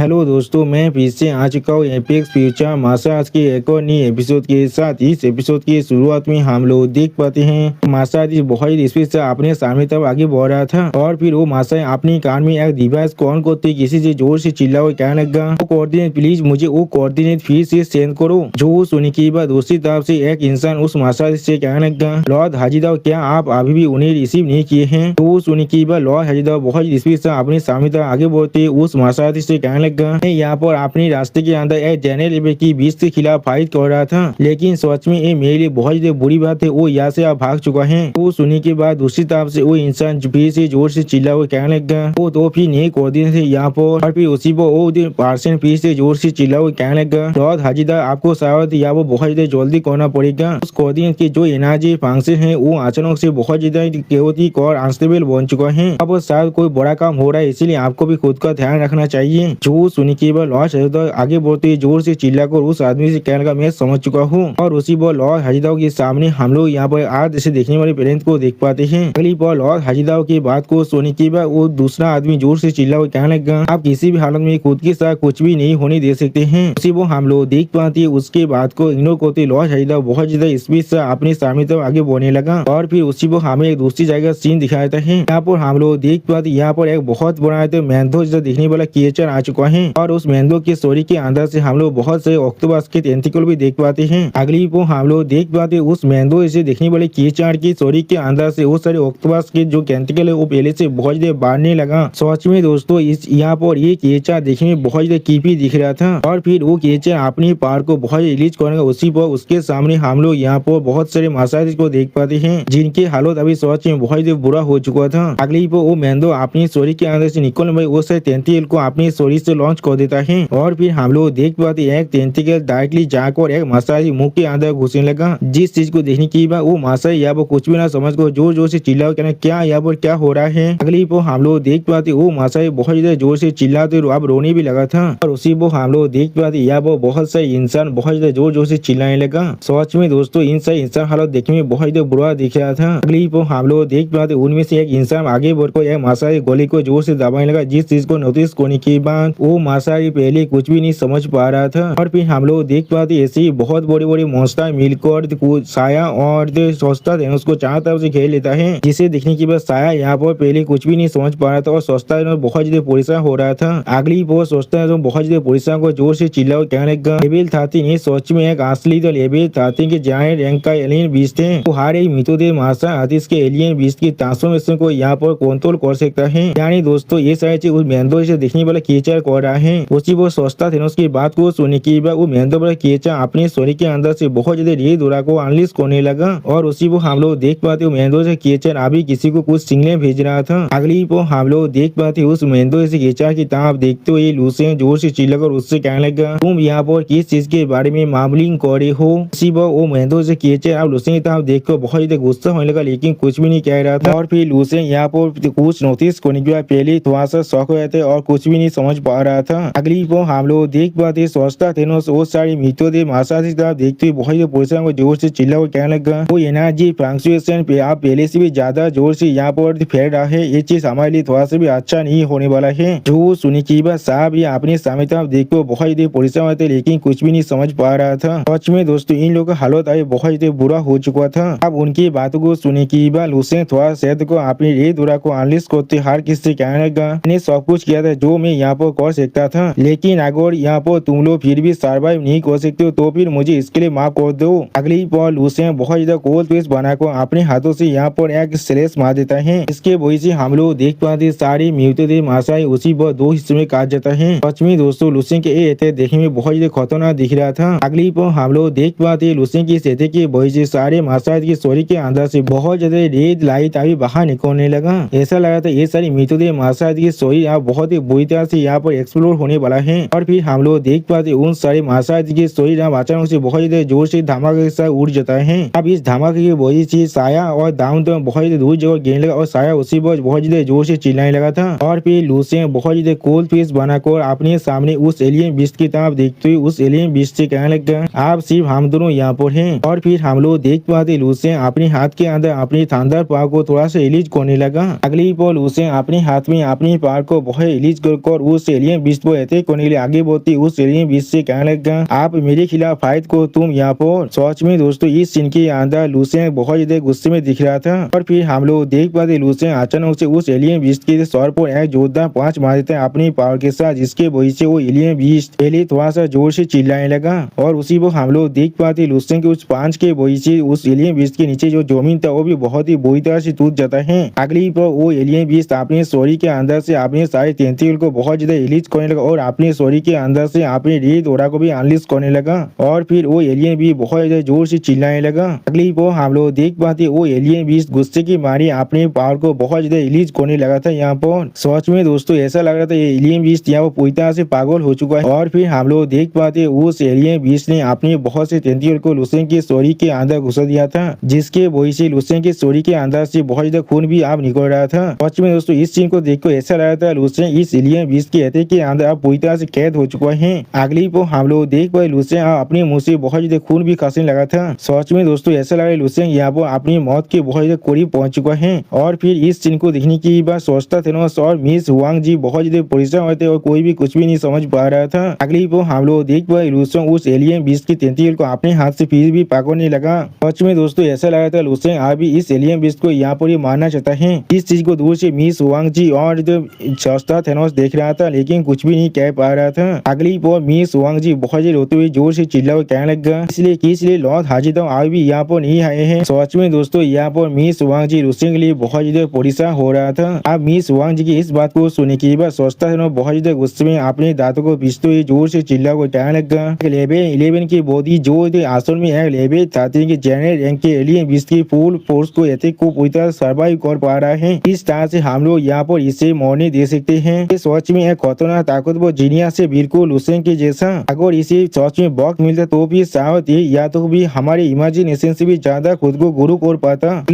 Hello दोस्तों, मैं फिर से आ चुका हूँ एपेक्स फ्यूचर मार्शल के एक और नई एपिसोड के साथ। इस एपिसोड की शुरुआत में हम लोग देख पाते हैं मार्शल बहुत स्पीड से अपने सामने तब आगे बढ़ रहा था और फिर वो मार्शल अपनी कार में एक डिवाइस को ऑन करते किसी से जोर से चिल्ला हुआ कहने लगा, वो कोऑर्डिनेट प्लीज मुझे वो कोऑर्डिनेट फिर से सेंड करो। जो सुनने के बाद दूसरी तरफ से एक इंसान उस मार्शल से कहने लगा, लॉर्ड हाजिदाव क्या आप अभी भी उन्हें रिसीव नहीं किए हैं? तो सुनने के बाद लॉर्ड हाजिदाव बहुत स्पीड से अपने सामने तक आगे बढ़ते उस मार्शल से कहने लगा, मैं यहाँ पर अपने रास्ते के अंदर एक जनरल लेवल की बीच के खिलाफ फाइट कर रहा था, लेकिन सच में ये मेरे लिए बहुत ही बुरी बात है, वो यहाँ से आप भाग चुका है। वो सुनने के बाद दूसरी तरफ से वो इंसान फिर से जोर से चिल्ला हुआ कहने लगा, वो तो फिर नहीं कोऑर्डिनेट थे यहाँ पर। और फिर उसी पर वो पर्सन फिर से जोर से चिल्ला हुआ कहने लगा, लॉर्ड हाजिदा आपको शायद यहाँ पर बहुत जल्दी करना पड़ेगा। उस कोऑर्डिनेट की जो एनर्जी फंक्शन है वो अचानक से बहुत ज्यादा केओटिक और अनस्टेबल बन चुका है। अब शायद कोई बड़ा काम हो रहा है, इसीलिए आपको भी खुद का ध्यान रखना चाहिए। जो सुनी के बाद लॉर्ड हाजिदाव आगे बढ़ते जोर से चिल्लाकर उस आदमी से कहने लगा, मैं समझ चुका हूँ। और उसी पर लॉर्ड हाजिदाव के सामने हम लोग यहाँ पर आज जैसे देखने वाले पेरेंट्स को देख पाते हैं। अगली बार लॉर्ड हाजिदाव की बात को सुनने के बाद वो दूसरा आदमी जोर से चिल्ला हुआ कहने लगा, आप किसी भी हालत में खुद के साथ कुछ भी नहीं होने दे सकते हैं। उसी वो हम लोग देख पाते हैं उसके बाद को इग्नोर करते लॉर्ड हाजिदाव बहुत ज्यादा स्पीड से अपने सामने तक आगे बढ़ने लगा। और फिर उसी वो हमें एक दूसरी जगह सीन दिखाया जाता है। यहाँ पर हम लोग देख पाते यहाँ पर एक बहुत बड़ा मैंथो जैसा दिखने वाला क्रिएचर आ चुका है और उस मैंथो के स्टोरी के अंदर से हम लोग बहुत से ऑक्टोपस के टेंटिकल भी देख पाते हैं। अगली वो हम लोग देख पाते उस मैंथो से दिखने वाले क्रिएचर की स्टोरी के अंदर से वो सारे ऑक्टोपस के जो टेंटिकल है वो पहले से बहुत ज्यादा बढ़ने लगा। सच में दोस्तों इस यहाँ पर ये क्रिएचर देखने में बहुत ज्यादा कीपी दिख रहा था और फिर वो क्रिएचर अपनी पावर को बहुत रिलीज करेगा। उसी पर उसके सामने हम लोग यहाँ पर बहुत सारे मार्शल को देख पाते हैं जिनके हालत अभी सच में बहुत बुरा हो चुका था। अगली वो मैंथो अपनी स्टोरी के अंदर से निकलने वाले वो सारे टेंटिकल को अपनी स्टोरी से लॉन्च कर देता है और फिर हम लोग देख पाते एक टेंटिकल डायरेक्टली जाकर एक मार्शल मुंह के अंदर घुसने लगा। जिस चीज को देखने के बाद वो मार्शल यहाँ पर कुछ भी ना समझ को जोर जोर से चिल्ला कहना, क्या यहाँ पर क्या हो रहा है? अगली वो हम लोग देख पाते वो मार्शल बहुत ज्यादा जोर से चिल्लाते अब रोने भी लगा था। और उसी वो हम लोग देख पाते यहाँ पर बहुत सारे इंसान बहुत ज्यादा जोर जोर से चिल्लाने लगा। सच में दोस्तों इन सारे इंसान हालत देखने में बहुत ज्यादा बुरा दिख रहा था। अगली वो हम लोग देख पाते उनमें से एक इंसान आगे बढ़कर एक मार्शल गोली को जोर से दबाने लगा। जिस चीज को नोटिस करने के बाद वो मार्शल पहले कुछ भी नहीं समझ पा रहा था। और फिर हम लोग देख पाते ऐसे ही बहुत बड़े बड़े मॉन्स्टर मिलकर साया और सोचता है उसको चारों तरफ से घेर लेता है, जिसे देखने के बाद साया यहाँ पर पहले कुछ भी नहीं समझ पा रहा था और सोचता है बहुत ज्यादा परेशान हो रहा था। अगली वो सोचता है बहुत ज्यादा परेशान को जोर से चिल्ला कहने लगा, लेवल 13 सोच में एक असली तो लेवल 13 के जायंट रैंक का एलियन बीस्ट है। वो हर एक मिथोदेव मार्शल आर्टिस्ट के एलियन बीस्ट की ट्रांसफॉर्मेशन को यहाँ पर कंट्रोल कर सकता है। यानी दोस्तों ये सारी चीज उस मैंथो से देखने वाला क्रिएचर कर रहा है। उसी वो सोचता था उसकी बात को सुनने के बाद वो मैंथो वाला क्रिएचर अपने स्टोरी के अंदर से बहुत ज्यादा रे दोरा को अनलिस्ट करने लगा। और उसी वो हम लोग देख पाते मैंथो से क्रिएचर अभी किसी को कुछ सिग्नल भेज रहा था। अगली वो हम लोग देख पाते उस मैंथो से क्रिएचर की तरफ देखते हुए लूसियन जोर से चिल्लाकर उससे कहने लगा, तुम यहाँ पर किस चीज के बारे में मामलिंग कर रहे हो? उसी वो मैंथो से क्रिएचर अब लूसियन की तरफ देखकर बहुत ज्यादा गुस्सा होने लगा, लेकिन कुछ भी नहीं कह रहा था। और फिर लूसियन यहाँ पर कुछ नोटिस करने के बाद पहले थोड़ा सा शौक हो जाते और कुछ भी नहीं समझ पा रहा था। अगली वो हम लोग देख पाते सोचता थे वो सारी मिथोदेव मार्शल की तरफ देखते हुए बहुत परेशान को जोर से चिल्ला हुआ कहने लगा, वो एनर्जी फ्लक्चुएशन पे आप पहले से भी ज्यादा जोर से यहाँ पर फैल रहा है, ये चीज हमारे लिए थोड़ा सा भी अच्छा नहीं होने वाला है। जो सुनी की बात साहब ये अपने सामने तरफ देखकर बहुत परेशान होते लेकिन कुछ भी नहीं समझ पा रहा था। सच में दोस्तों इन लोगों का हालत अभी बहुत बुरा हो चुका था। अब उनकी बातों को सुने की बाद उसे थोड़ा सेहत को अपनी रे दुरा को अनलिस्ट करते हर किसी कहने लगा, मैंने सब कुछ किया था जो मैं यहाँ पर कर सकता था, लेकिन अगर यहाँ पर तुम लोग फिर भी सर्वाइव नहीं कर सकते हो तो फिर मुझे इसके लिए माफ कर दो। अगली पल उसे बहुत ज्यादा कोल्ड पेस्ट बनाकर अपने हाथों से यहाँ पर एक स्लेश मार देता है। इसके वजह से हम लोग देख पाते सारे मिथोदेव मार्शल उसी पर दो हिस्सों में काट जाता है। सच में दोस्तों लूसियन के ये देखने में बहुत ज्यादा खतरनाक दिख रहा था। अगली पल हम लोग देख पाते लूसियन की सेहत की वजह से सारे मार्शल की स्टोरी के अंदर से बहुत ज्यादा रेड लाइट अभी बाहर निकलने लगा। ऐसा लगा था ये सारी मिथोदेव मार्शल की स्टोरी अब बहुत ही बुरी तरह से यहाँ पर एक्सप्लोर होने वाला है। और फिर हम लोग देख पाते उन सारे मार्शल की स्टोरी अचानक से बहुत ज्यादा जोर से धमाके के साथ उड़ जाता है। अब इस धमाके की वजह से साया और दाउन तो बहुत ज्यादा दूर जगह गिरने लगा और साया उसी पर बहुत ज्यादा जोर से चिल्लाने लगा था। और फिर लूसियन बहुत ज्यादा कोल्ड फेस बनाकर अपने सामने उस एलियन बीस्ट की तरफ देखते हुए उस एलियन बीस्ट से कहने लगा, आप सिर्फ हम दोनों यहाँ पर हैं। और फिर हम लोग देख पाते लूसियन अपने हाथ के अंदर अपनी थंडर पावर को थोड़ा सा रिलीज करने लगा। अगली पल उसे अपने हाथ में अपनी पावर को बहुत रिलीज कर उस एलियन एलियन बीस्ट को अटैक करने के लिए आगे बढ़ती उस एलियन बीस्ट से कहने लगा आप मेरे खिलाफ फाइट को तुम यहाँ पर। सच में दोस्तों इस सीन के अंदर लुसेन बहुत ज्यादा गुस्से में दिख रहा था और फिर हम लोग देख पाते लुसेन अचानक से उस एलियन बीस्ट के सर पर एक जोरदार पंच मार देता है अपनी पावर के साथ, जिसके वजह से वो एलियन बीस्ट पहले थोड़ा सा जोर से चिल्लाने लगा और उसी को हम लोग देख पाते लुसेन के उस पंच के वजह से उस एलियन बीस्ट के नीचे जो जमीन था वो भी बहुत ही बुरी तरह से टूट जाता है। अगली पर वो एलियन बीस्ट अपने सॉरी के अंदर से अपने सारे टेंटिकल को बहुत ज्यादा रिलीज करने लगा और अपने सॉरी के अंदर से अपने रेड ऑरा को भी अनलीज करने लगा और फिर वो एलियन भी बहुत ज्यादा जोर से चिल्लाने लगा। अगली पर हम लोग देख पाते वो एलियन बीस्ट गुस्से की मारी अपने पावर को बहुत ज्यादा रिलीज करने लगा था। यहाँ पर सच में दोस्तों ऐसा लग रहा था ये एलियन बीस्ट यहाँ पर पूरी तरह से पागल हो चुका है और फिर हम लोग देख पाते उस एलियन बीस्ट ने अपने बहुत से टेंटिकल को लुसेन के सॉरी के अंदर घुसा दिया था, जिसके वजह से लुसेन के सॉरी के अंदर से बहुत ज्यादा खून भी आप निकल रहा था। सच में दोस्तों इस सीन को देखकर ऐसा लग रहा था लुसेन इस एलियन बीस्ट के अटैक के अंदर अब पूरी तरह से कैद हो चुका है। अगली को हम लोग देख पाए लुसेन अपने मुंह से बहुत ज्यादा खून भी खांसने लगा था। सच में दोस्तों ऐसा लगा लुसेन यहाँ पर अपनी मौत के बहुत ज्यादा करीब पहुंच चुका है और फिर इस सीन को देखने की बात सोचता थेनोस और मिस हुआंग जी बहुत ज्यादा परेशान होते और कोई भी कुछ भी नहीं समझ पा रहा था। अगली को हम लोग देख पाए लुसेन उस एलियन बीस्ट की टेंटिकल को अपने हाथ से फिर भी पकड़ने लगा। सच में दोस्तों ऐसा लगा था लुसेन अभी इस एलियन बीस्ट को यहाँ पर ही मारना चाहता है। इस चीज को दूर से मिस हुआंग जी और सोचता थेनोस देख रहा था लेकिन कुछ भी नहीं कह पा रहा था। अगली पर मिस हुआंग जी बहुत ज्यादा रोते हुए जोर से चिल्ला हुआ कहने लगा इसलिए लॉर्ड हाजिदो आज भी यहाँ पर नहीं आए हैं। सच में दोस्तों यहाँ पर मिस हुआंग जी लुसेन के लिए बहुत ज्यादा परेशान हो रहा था। अब मिस हुआंग जी की इस बात को सुनने के बाद सोचता है बहुत ज्यादा गुस्से में अपने दांतों को पीसते हुए जोर से चिल्ला हुआ कहने लगा लेवल 11 की बॉडी जो आसन में है लेवल 13 के जनरल रैंक के एलियन बीस्ट की फुल फोर्स को अटैक को पूरी तरह सर्वाइव कर पा रहा है। इस तरह से हम लोग यहाँ पर इसे मरने दे सकते हैं। ये सच में एक खतरनाक ताकतवर जीनियस से बिल्कुल लुसेन के जैसा। अगर इसे सच में वक्त मिलता तो भी शायद ये या तो भी हमारे इमेजिनेशन से भी ज्यादा खुद को गुरु कर पाता।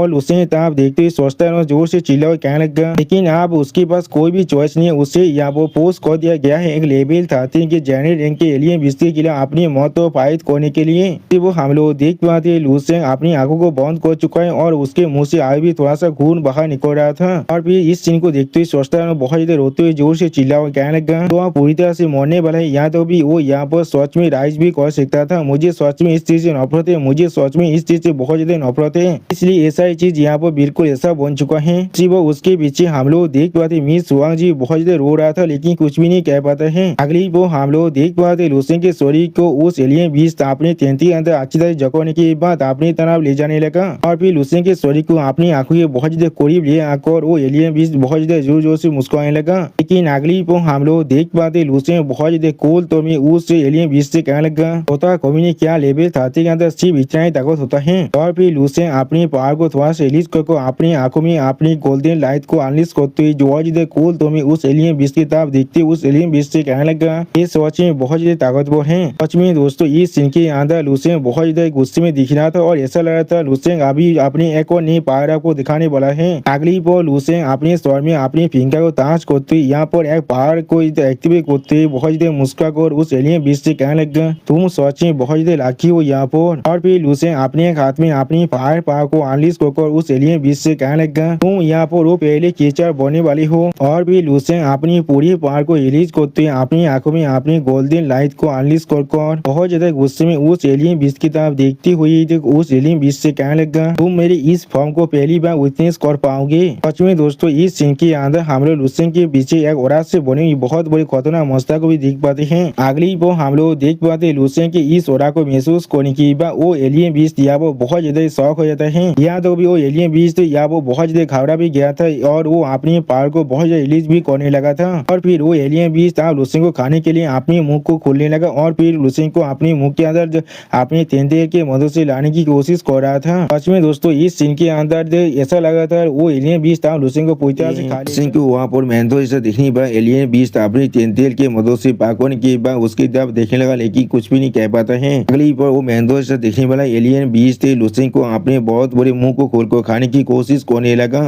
लुसेन आप देखते ही सोचता है जोर से चिल्ला हुआ कहने लगा लेकिन अब उसके पास कोई भी चॉइस नहीं है, उसे यहाँ पर पोस्ट कर दिया गया है एक लेवल 13 के जनरल रैंक के एलियन बीस्ट के खिलाफ अपनी मौत को फाइट करने के लिए। वो हम लोग देख पाते लुसेन अपनी आंखों को बंद कर चुका है और उसके मुंह से आज भी थोड़ा सा खून बाहर निकल रहा था और फिर इस सीन को देखते हुए सोचता है बहुत ज्यादा रोते हुए जोर से चिल्ला हुआ कहने लगा तो आप पूरी तरह से मरने वाला है या तो भी वो यहाँ पर सच में राइज भी कर सकता था। मुझे सच में इस चीज से नफरत है, मुझे सच में इस चीज से बहुत ज्यादा नफरत है, इसलिए ऐसा ही चीज यहाँ पर बिल्कुल ऐसा बन चुका है। वो उसके पीछे हम लोग देख पाते मिस हुआंग जी बहुत ज्यादा रो रहा था लेकिन कुछ भी नहीं कह पाता है। अगली वो हम लोग देख पाते लुसेन के सॉरी को उस एलियन बीस्ट अपने टेंटी के अंदर अच्छी तरह जकड़ने के बाद अपनी तरफ ले जाने लगा और फिर लुसेन के सॉरी को अपनी आंखों के बहुत ज्यादा करीब ले आकर वो एलियन बीस्ट बहुत ज्यादा जोर जोर से मुस्कुराने लगा। लेकिन अगली वो हम लोग देख पाते लुसेन बहुत ज्यादा कोल तो में उस एलियन बीस्ट से कहने लगा होता कभी ने क्या लेवल 13 के अंदर सिर्फ इतना ही ताकत होता है और फिर लुसेन अपनी पावर को थोड़ा सा रिलीज करके अपनी आंखों में अपनी गोल्डन लाइट को अनलीज करते हुए जो ज्यादा कोल तो में उस एलियन बीस्ट की तरफ देखते उस एलियन बीस्ट से कहने लगा ये सच में बहुत ज्यादा ताकतवर है। सच में दोस्तों इस सीन के अंदर लुसेन बहुत ज्यादा गुस्से में दिख रहा था और ऐसा लग रहा था लुसेन अभी अपनी एक और नई पावर को दिखाने वाला है। अगली पर लुसेन अपने स्वर में अपनी फिंगर को ताज करते यहाँ पर एक पावर को एक्टिवेट करते बहुत ज्यादा मुस्कुरा कर उस एलियन बीस्ट से कहने लगा तुम सच में बहुत ज्यादा लाकी हो यहाँ पर। और फिर लुसेन अपने एक हाथ में अपनी फायर पावर को अनलीज कर उस एलियन बीस्ट से कहने लगा तुम यहाँ पर वो पहले कीचड़ बनने वाली हो। और भी लुसेन अपनी पूरी पावर को रिलीज करते अपनी आंखों में अपनी गोल्डन लाइट को अनलीज कर बहुत ज्यादा गुस्से में उस एलियन बीस्ट की तरफ देखती हुई उस एलियन बीस्ट से कहने लगा तुम मेरी इस फॉर्म को पहली बार विटनेस कर पाओगे। सच में दोस्तों इस सीन के अंदर हम लोग लुसेन के पीछे एक औरत से बनी हुई बहुत बड़ी खतरनाक मस्ता को भी देख पाते हैं। अगली वो हम लोग देख पाते लुसेन के इस औरत को महसूस करने के बाद वो एलियन बीस्ट या वो बहुत ज्यादा शौक हो जाता है या तो भी वो एलियन बीस्ट या वो बहुत ज्यादा घबरा भी गया था और वो अपनी पावर को बहुत ज्यादा रिलीज भी करने लगा था। और फिर वो एलियन बीस्ट लुसेन को खाने के लिए अपने मुंह को खोलने लगा और फिर लुसेन को अपने मुंह के अंदर अपने तेंदुए के मदद से लाने की कोशिश कर रहा था। सच में दोस्तों इस सीन के अंदर ऐसा लगा था वो एलियन बीस्ट लुसेन को पूरी तरह से खा लुसेन को वहाँ पर मेहनत से देखने पर एलियन बीस्ट अपनी तेंदुए के मदद से पकड़ने के बाद उसकी तरफ देखने लगा लेकिन कुछ भी नहीं कह पाता है। अगली पर वो मेहनत से देखने वाला एलियन बीस्ट लुसेन को अपने बहुत बड़े मुंह को खोलकर खाने की कोशिश करने लगा।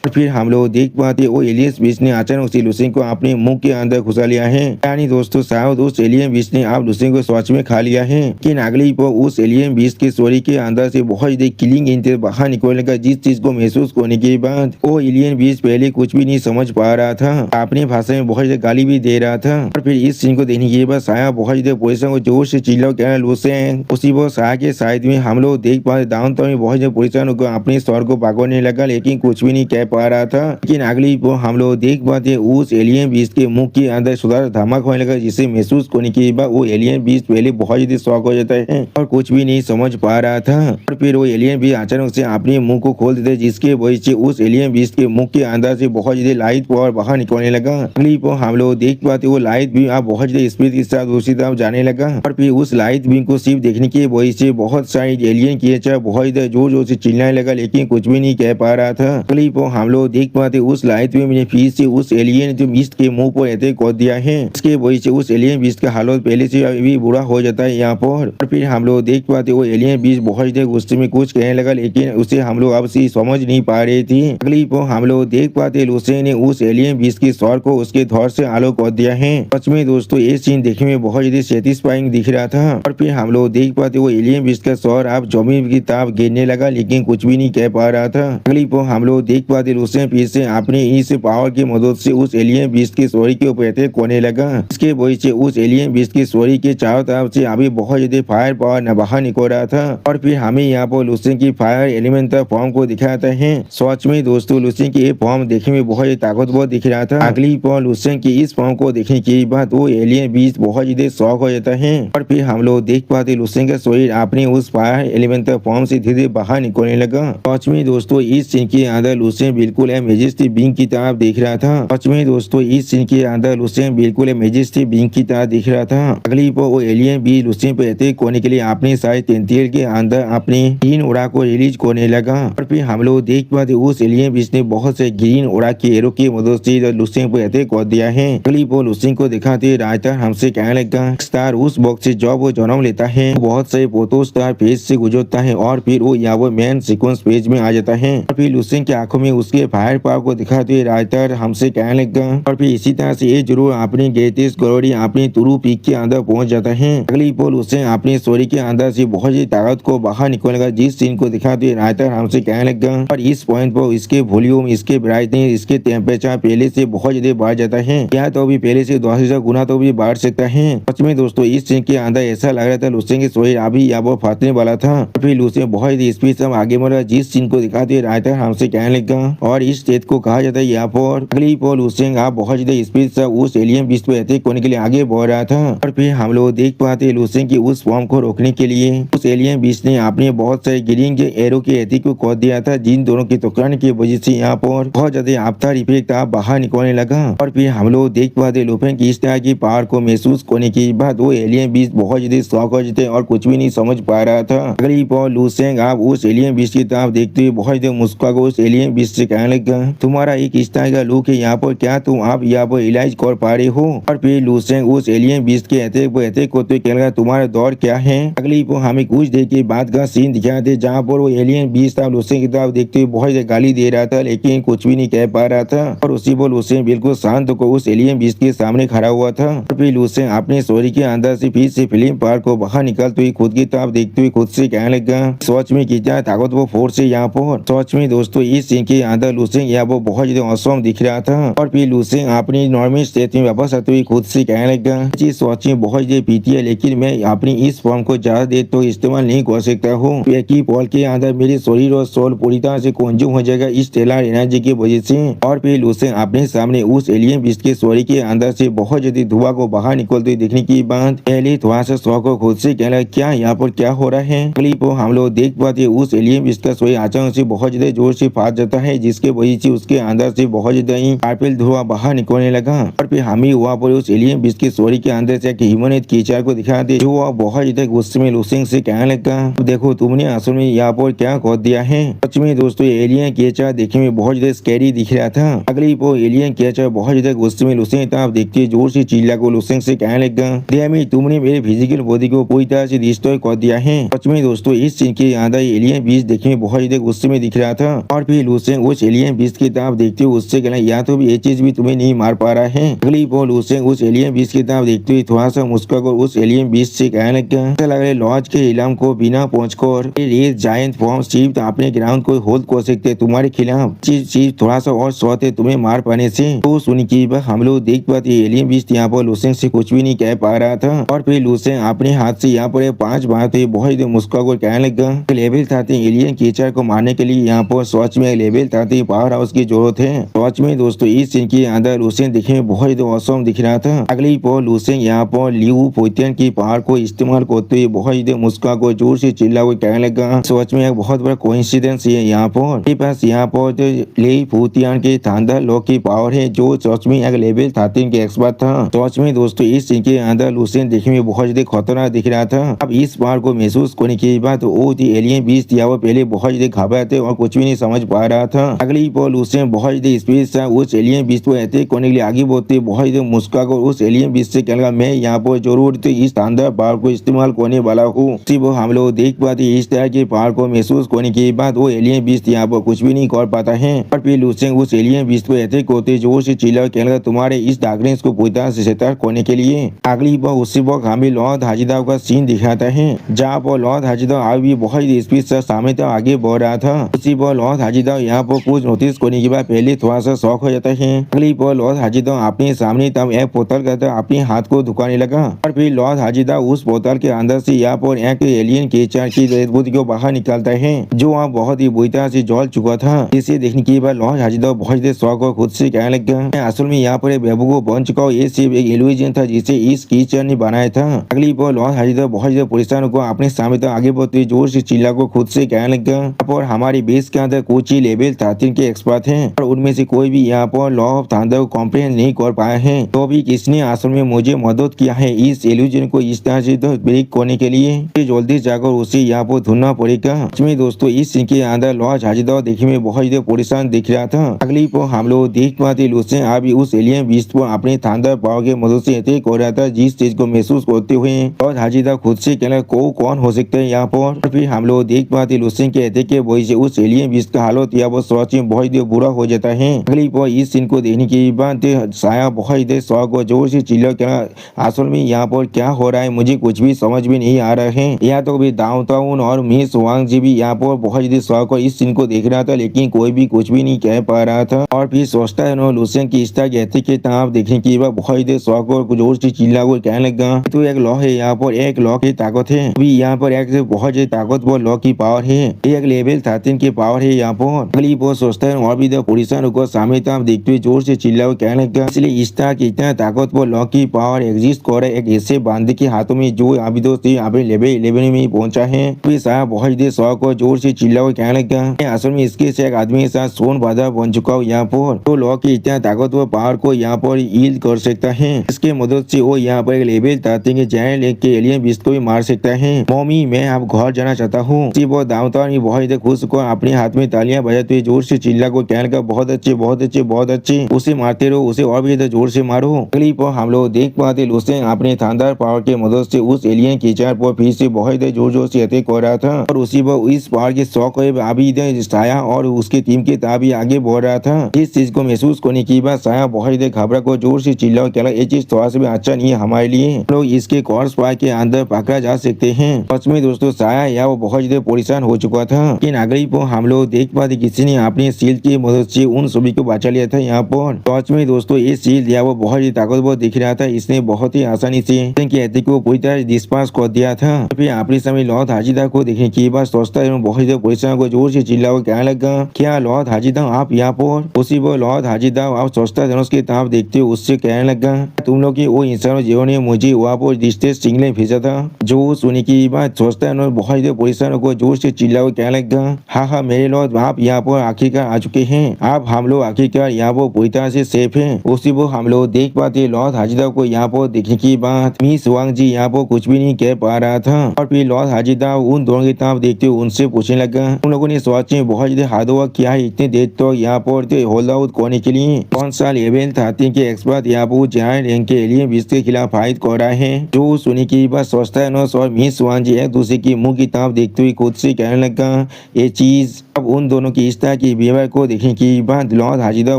फिर हम लोग देख पाते वो एलियन बीच ने अचानक से लुसेंग को अपने मुंह के अंदर घुसा लिया है। यानी दोस्तों शायद उस एलियन बीच ने आप लुसेंग को सच में खा लिया है। लेकिन अगली पर उस एलियन बीच के स्टोरी के अंदर से बहुत ज्यादा किलिंग इंटेंस बाहर निकलने का जिस चीज को महसूस करने के बाद वो एलियन बीच पहले कुछ भी नहीं समझ पा रहा था, अपनी भाषा में बहुत ज्यादा गाली भी दे रहा था। और फिर इस सीन को देखने के बाद साया बहुत ज्यादा पोजीशन को जोर से चिल्ला कहना लुसेंग। उसी पर साया के साइड में हम लोग देख पा डाउन टाउन में बहुत ज्यादा पोजीशन को अपने स्वर को पकड़ने लगा, लेकिन कुछ भी नहीं कह पा रहा था। लेकिन अगली पर हम लोग देख पाते उस एलियन बीच के मुंह के अंदर सुधार धमाक होने लगा, जिसे महसूस करने के बाद वो एलियन बीच पहले बहुत ज्यादा शॉक हो जाता है और कुछ भी नहीं समझ पा रहा था। और फिर वो एलियन बीच अचानक से अपने मुंह को खोल देते, जिसके वजह से उस एलियन बीच के मुंह के अंदर से बहुत ज्यादा लाइट पावर बाहर निकलने लगा। अगली पर हम लोग देख पाते वो लाइट भी आप बहुत ज्यादा स्पीड के साथ दूसरी तरफ जाने लगा। और फिर उस लाइट बीम को सिर्फ देखने की वजह से बहुत सारे एलियन क्रिएचर बहुत ज्यादा जोर जोर से चिल्लाने लगा, लेकिन कुछ भी नहीं कह पा रहा था। अगली पर हम लोग देख पाते उस लाइट बीम ने फिर से उस एलियन जो बीस्ट के मुंह पर अटैक कर दिया है। इसके वजह से उस एलियन बीस्ट का हालत पहले से भी बुरा हो जाता है यहाँ पर। और फिर हम लोग देख पाते वो एलियन बीस्ट बहुत ज्यादा गुस्से में कुछ कहने लगा, लेकिन उसे हम लोग अब से समझ नहीं पा रहे थे। अगली पर हम लोग देख पाते लुसेंग ने उस एलियन बीस्ट के स्वर को उसके धौर से आलो कर दिया है। सच में दोस्तों ये सीन देखने में बहुत ज्यादा सेटिस्फाइंग दिख रहा था। और फिर हम लोग देख पाते वो एलियन बीस्ट का स्वर आप जमीन की तरफ गिरने लगा, लेकिन कुछ भी नहीं कह पा रहा था। अगली पर हम लोग देख पाते लुसेंग फिर से अपने इस पावर की मदद से उस एलियन बीस्ट के स्टोरी के ऊपर अटैक करने लगा। इसके वजह से उस एलियन बीस्ट की स्टोरी के चारों तरफ से अभी बहुत ज्यादा फायर पावर बाहर निकल रहा था। और फिर हमें यहाँ पर लुसेंग की फायर एलिमेंटल फॉर्म को दिखाता है। सच में दोस्तों लुसेंग की ये फॉर्म देखने में बहुत ताकतवर दिख रहा था। अगली पर लुसेंग की इस फॉर्म को देखने के बाद वो एलियन बीस्ट बहुत ज्यादा शॉक हो जाता है। और फिर हम लोग देख पाते लुसेंग का शरीर अपने उस फायर एलिमेंटल फॉर्म से धीरे धीरे बाहर निकलने लगा। सच में दोस्तों इस सीन के अंदर लुसेंग बिल्कुल मैजेस्टिक बीइंग की तरफ देख रहा था। सच में दोस्तों इस सीन के अंदर लुसेंग बिल्कुल मैजेस्टिक बीइंग की तरह दिख रहा था। अगली पर वो एलियन भी लुसेंग पे अटैक करने के लिए अपने सारे तेंतियल के अंदर अपने ग्रीन ओरा को रिलीज करने लगा। और फिर हम लोग देख पाते उस एलियन बीच ने बहुत से ग्रीन ओरा के एरो की मदद से लुसेंग पे अटैक कर दिया है। अगली पर लुसेंग को दिखाते राइटर हमसे कहने लगा स्टार उस बॉक्स से जब वो जन्म लेता है बहुत सारे फोटो स्टार पेज से गुजरता है और फिर वो यहाँ वो मेन सीक्वेंस पेज में आ जाता है। और फिर लुसेंग की आंखों में उसके फायर पावर को दिखाते राइटर हमसे कहने लगा और फिर इसी तरह से ये जरूर अपनी ग्रेटेस्ट ग्लोरी अपनी तुरु पीक के अंदर पहुंच जाता है। अगली पर लुसेंग अपनी स्टोरी के अंदर से बहुत ही ताकत को बाहर निकलने का जिस सीन को दिखाते राइटर हमसे कहने लगा और इस पॉइंट पर इसके वॉल्यूम इसके ब्राइटनेस इसके टेम्परेचर पहले से बहुत ज्यादा बढ़ जाता है, या तो भी पहले से 10,000 गुना तो भी बढ़ सकता है। सच में दोस्तों इस सीन के अंदर ऐसा लग रहा था लुसेंग की स्टोरी अभी यहाँ पर फटने वाला था। फिर लुसेंग बहुत ही स्पीड से आगे बढ़ा जिस सीन को दिखाते राइटर हमसे कहने लगा और इस स्टेज को कहा जाता है यहाँ पर। अगली पर लुसेंग आप बहुत ज्यादा स्पीड से उस एलियन बीस्ट पे अटैक करने के लिए आगे बढ़ रहा था। और फिर हम लोग देख पाते लुसेंग की उस फॉर्म को रोकने के लिए उस एलियन बीस्ट ने अपने बहुत सारे ग्रीन के एरो के अटैक को कर दिया था, जिन दोनों की टकराने की वजह से यहाँ पर बहुत ज्यादा आफ्टर इफेक्ट बाहर निकलने लगा। और फिर हम लोग देख पाते लुसेंग की इस तरह की पावर को महसूस करने के बाद वो एलियन बीस्ट बहुत ज्यादा शॉक हो जाते और कुछ भी नहीं समझ पा रहा था। अगली पर लुसेंग आप उस एलियन बीस्ट की तरफ देखते हुए बहुत ज्यादा मुस्कुरा कर उस एलियन बीस्ट से कहने लगा तुम्हारा एक इस तरह का लुक है यहाँ पर, क्या तुम आप यहाँ पर इलाज कर पा रहे हो। और फिर लुसेंग उस एलियन बीस्ट के अटैक पर अटैक करते हुए कहने लगा तुम्हारा दौर क्या है। अगली पर हमें कुछ देर के बाद का सीन दिखाया थे जहाँ पर वो एलियन बीस्ट आप लुसेंग की तरफ देखते हुए बहुत ज्यादा गाली दे रहा था, लेकिन कुछ भी नहीं कह पा रहा था। और उसी पर लुसेंग बिल्कुल शांत होकर उस एलियन बीस्ट के सामने खड़ा हुआ था। और फिर लुसेंग अपने स्टोरी के अंदर से फिर से फिल्म पार्क को बाहर निकलते हुए खुद की तरफ देखते हुए खुद से कहने लगा सच में कितना ताकतवर फोर्स है यहाँ पर। सच में दोस्तों इस सीन के अंदर लुसेंग यहाँ पर बहुत ज्यादा औसम दिख रहा था। और फिर लुसेंग अपनी नॉर्मल स्टेट में वापस आते हुए खुद से कहने लगा सच में बहुत ज्यादा पीती है, लेकिन मैं अपनी इस फॉर्म को ज्यादा देर तो इस्तेमाल नहीं कर सकता हूँ। एक ही पल के अंदर मेरे शरीर और सोल पूरी तरह से कंज्यूम हो जाएगा इस टेलर एनर्जी की वजह से। और फिर लुसेंग अपने सामने उस एलियन बीस्ट के शरीर के अंदर से बहुत ज्यादा धुआं को बाहर निकलते हुए देखने के बाद पहले थोड़ा सा शौक को खुद से कहना क्या यहाँ पर क्या हो रहा है। अगली पर हम लोग देख पाते उस एलियन बीस्ट का शरीर अचानक से बहुत ज्यादा जोर से फट जाता है, जिसके वजह से उसके अंदर से बहुत ज्यादा ही पर्पल धुआं बाहर निकलने लगा। और फिर हमें वहाँ पर उस एलियन बीस्ट के शरीर के अंदर से एक ह्यूमन क्रीचर को दिखाते जो वह बहुत ज्यादा गुस्से में लुसेंग से कहने लगा देखो तुमने असल में यहाँ पर क्या कर दिया है। सच में दोस्तों एलियन क्रीचर देखने में बहुत ज्यादा स्कैरी दिख रहा था। अगली पर एलियन क्रीचर बहुत ज्यादा गुस्से में लुसेंग तरफ देखते जोर से चिल्ला को लुसेंग से कहने लगा तुमने मेरे फिजिकल बॉडी को पूरी तरह से डिस्ट्रॉय कर दिया है। सच में दोस्तों इस सीन के अंदर एलियन बीस्ट देखने में बहुत ज्यादा गुस्से में दिख रहा था। और फिर लुसेंग उस एलियन बीस्ट की तरफ देखते हुए उससे कहना या तो भी ये चीज भी तुम्हें नहीं मार पा रहा है। अगली पल लूसेंग उस एलियन बीस्ट की तरफ देखते हुए थोड़ा सा मुस्कुरा कर उस एलियन बीस्ट से कहने लगा ऐसा लग रहा है लॉज के इलाम को बिना पहुंचकर ये जायंट फॉर्म सिर्फ अपने ग्राउंड को होल्ड कर सकते तुम्हारे खिलाफ चीज थोड़ा सा और शॉर्ट है तुम्हें मार पाने से। तो सुनी की हम लोग देख पाते एलियन बीस्ट यहाँ पर लूसेंग से कुछ भी नहीं कह पा रहा था और फिर लूसेंग अपने हाथ से यहाँ पर 5 मारते बहुत मुस्कुरा कर कहने लगा लेवल 13 एलियन कीचड़ को मारने के लिए यहाँ पर सच में लेवल 13 पावर हाउस की जरूरत है। सच में दोस्तों इस सीन के अंदर लूसेंग दिखने में बहुत औसम दिख रहा था। अगली पल लूसेंग यहाँ पर लियू पोइटियन की पावर को इस्तेमाल करते हुए बहुत मुस्कुरा को जोर से चिल्ला कर कहने लगा सच में एक बहुत बड़ा कोइंसिडेंस है यहाँ पर पास यहाँ पर ले फूतियान के थंडर लॉ की पावर है जो सच में एक लेवल 13 के एक्सपर्ट था। सच में दोस्तों इस सीन के अंदर लूसेंग दिखने में बहुत ज्यादा खतरनाक दिख रहा था। अब इस पावर को महसूस करने के बाद वो एलियन बीस्ट या वो पहले बहुत ज्यादा घबराते और कुछ भी नहीं समझ पा रहा था। अगली पल लूसेंग बहुत ज्यादा स्पीड से उस एलियन बीस्ट को अटैक करने के लिए आगे बढ़ते बहुत ज्यादा मुस्कुरा कर उस एलियन बीस्ट से कहने लगा मैं यहाँ पर जरूर इस थंडर पावर को इस्तेमाल करने वाला हूँ। वो हम लोग देख पाते इस तरह के पावर को महसूस करने के बाद वो एलियन बीस्ट यहाँ पर कुछ भी नहीं कर पाता है और फिर लूसेंग उस एलियन बीस्ट को अटैक करते जोर से चिल्ला कहने लगा तुम्हारे इस डार्कनेस को पूरी तरह से सतर्क करने के लिए। अगली बार उसी वक्त हमें लॉर्ड हाजिदाव का सीन दिखाता है जहाँ पर लॉर्ड हाजिदाव आज भी बहुत स्पीड से सामने तक आगे बढ़ रहा था। उसी पर लॉर्ड हाजिदाव यहाँ पर कुछ नोटिस करने के बाद पहले थोड़ा सा शौक हो जाता है। अगली पर लॉर्ड हाजिदाव अपने सामने तब एक पोतल करता अपने हाथ को धुकाने लगा और फिर लॉर्ड हाजिदाव उस पोतल के अंदर से यहाँ पर एक एलियन कीचड़ की रेतबूती को बाहर निकालता है जो वहाँ बहुत ही बुरी तरह से जल चुका था। इसे देखने के बाद लॉर्ड हाजिदाव बहुत शौक और खुद से कहने लगा असल में यहाँ पर बेवकूफ बन चुका हूँ ये सिर्फ एक इल्यूजन था जिसे इस कीचड़ ने बनाया था। अगली पर लॉर्ड हाजिदाव बहुत ज्यादा परेशान को अपने सामने तक आगे बढ़ते जोर से चिल्ला को खुद से कहने लगा और हमारी बेस के अंदर कुछ ही लेवल 13 के एक्सपर्ट हैं और उनमें से कोई भी यहाँ पर लॉ ऑफ थंडर को कॉम्प्रिहेंड नहीं कर पाए हैं तो भी किसने असल में मुझे मदद किया है इस इल्यूजन को इस तरह से ब्रेक करने के लिए जल्दी जाकर उसे यहाँ पर ढूंढना पड़ेगा। दोस्तों इस सीन के अंदर लॉर्ड हाजिदाव देखने में बहुत ज्यादा परेशान दिख रहा था। अगली पर हम लोग देख पाते लूसेंग अभी उस एलियन बीस्ट पर अपने थंडर पावर के मदद से अटैक कर रहा था जिस चीज को महसूस करते हुए लॉर्ड हाजिदाव खुद से कहना को कौन हो सकता है यहाँ पर। फिर हम लोग देख पाते लूसेंग के अटैक के वजह से उस एलियन बीस्ट का हालत या वो सच में बहुत बुरा हो जाता है। अगली पर इस सीन को देखने के बाद साया बहुत शौक और जोर से चिल्ला कहना असल में यहाँ पर क्या हो रहा है मुझे कुछ भी समझ में नहीं आ रहा है। यहाँ तो भी डाउनटाउन और मिस वांग जी भी यहाँ पर बहुत ज्यादा शौक और इस सीन को देख रहा था लेकिन कोई भी कुछ भी नहीं कह पा रहा था और फिर सोचता है लूसेंग की इस तरह कहते के तरफ देखने के बाद बहुत ज्यादा शौक और जोर से चिल्ला को कहने लगा तो एक लॉ है यहाँ पर एक लॉ की ताकत है अभी यहाँ पर एक बहुत ज्यादा ताकतवर लॉ की पावर है एक लेवल 13 की पावर है यहाँ पर। अगली वो सोचता है और भी पोजिशन को सामने तरफ देखते हुए जोर से चिल्ला को कहने लगा इसलिए इस तरह की इतना ताकतवर लॉ की पावर एग्जिस्ट कर रहा है एक ऐसे बांधे के हाथों में जो अभी दोस्त अपने लेवल 11 में पहुंचा है। फिर साहब बहुत ज्यादा शौक और जोर से चिल्ला को कहने लगा असल में इसके से एक आदमी के साथ सोन बाधा बन चुका हूँ यहाँ पर तो लॉ की इतना ताकतवर पावर को यहाँ पर ईल्ड कर सकता है इसके मदद से वो यहाँ पर एक लेवल 13 के जायंट लेग के एलियन बीस्ट को भी मार सकता है। मम्मी मैं अब घर जाना चाहता हूँ। वो दावतार में बहुत ज्यादा खुश होकर अपने हाथ में तालियां बजाते हुए जोर से चिल्ला को कहने लगा बहुत अच्छे बहुत अच्छे बहुत अच्छे उसे मारते रहो उसे और भी ज्यादा जोर से मारो। अगली पर हम लोग देख पाते लूसेंग अपने थंडर पावर के मदद से उस एलियन कीचड़ पर फिर से बहुत ज्यादा जोर जोर से अटैक कर रहा था और उसी पर इस पावर के शौक अभी साया और उसकी टीम के ताबी आगे बढ़ रहा था। इस चीज को महसूस करने के बाद साया बहुत ज्यादा घबरा को जोर से चिल्ला कहला ये चीज थोड़ा सा भी अच्छा नहीं है हमारे लिए लोग इसके कॉर्स पार के अंदर पकड़ा जा सकते हैं। सच में दोस्तों साया या वो बहुत ज्यादा परेशान हो चुका था लेकिन अगली पर हम लोग देख पाते किसी ने अपनी शील्ड की मदद से उन सभी को बचा लिया था यहाँ पर। सच में दोस्तों ये शील्ड या वो बहुत ही ताकतवर दिख रहा था इसने बहुत ही आसानी से अटैक को पूरी तरह डिस्पास कर दिया था। फिर अपने समय लॉर्ड हाजिदा को देखने के बाद सोचता है बहुत ज्यादा परेशान को जोर से चिल्ला को कहने लगा क्या लॉर्ड हाजिदा आप यहाँ पर। उसी पर लॉर्ड हाजिदा आप सोचता है उसके तरफ देखते हुए उससे कहने लगा तुम लोग की वो इंसान जिन्होंने मुझे वहाँ पर डिस्टेंस सिग्नल भेजा था। जो सुनी की बात सोचता है बहुत ज्यादा परेशान को जोर से चिल्ला को कहने लगा हाँ मेरे लॉर्ड आप यहाँ पर आखिरकार आ चुके हैं आप हम लोग आखिरकार यहाँ पर पूरी तरह से सेफ है। उसी पर हम लोग देख पाते लॉर्ड हाजिदा को यहाँ पर देखने की बात मिस वांग जी यहाँ पर कुछ भी नहीं कह पा रहा था और फिर लॉर्ड हाजिदा उन दोनों की तरफ देखते हुए उनसे पूछने लगा उन लोगों ने सोच में बहुत ज्यादा हार्ड वर्क किया है इतने देर तो यहाँ पर होल्ड आउट करने के लिए कौन सा लेवल 13 के एक्सपर्ट यहाँ पर जायंट रैंक के एलियन बीस्ट के खिलाफ फाइट कर रहा है। जो सुनी की बात सोचता है और मिस वांग जी एक दूसरे की मुंह की तरफ देखते हुए खुद से कहने लगा ये चीज अब उन दोनों की इस तरह की व्यवहार को देखने के बाद लॉर्ड हाजिदा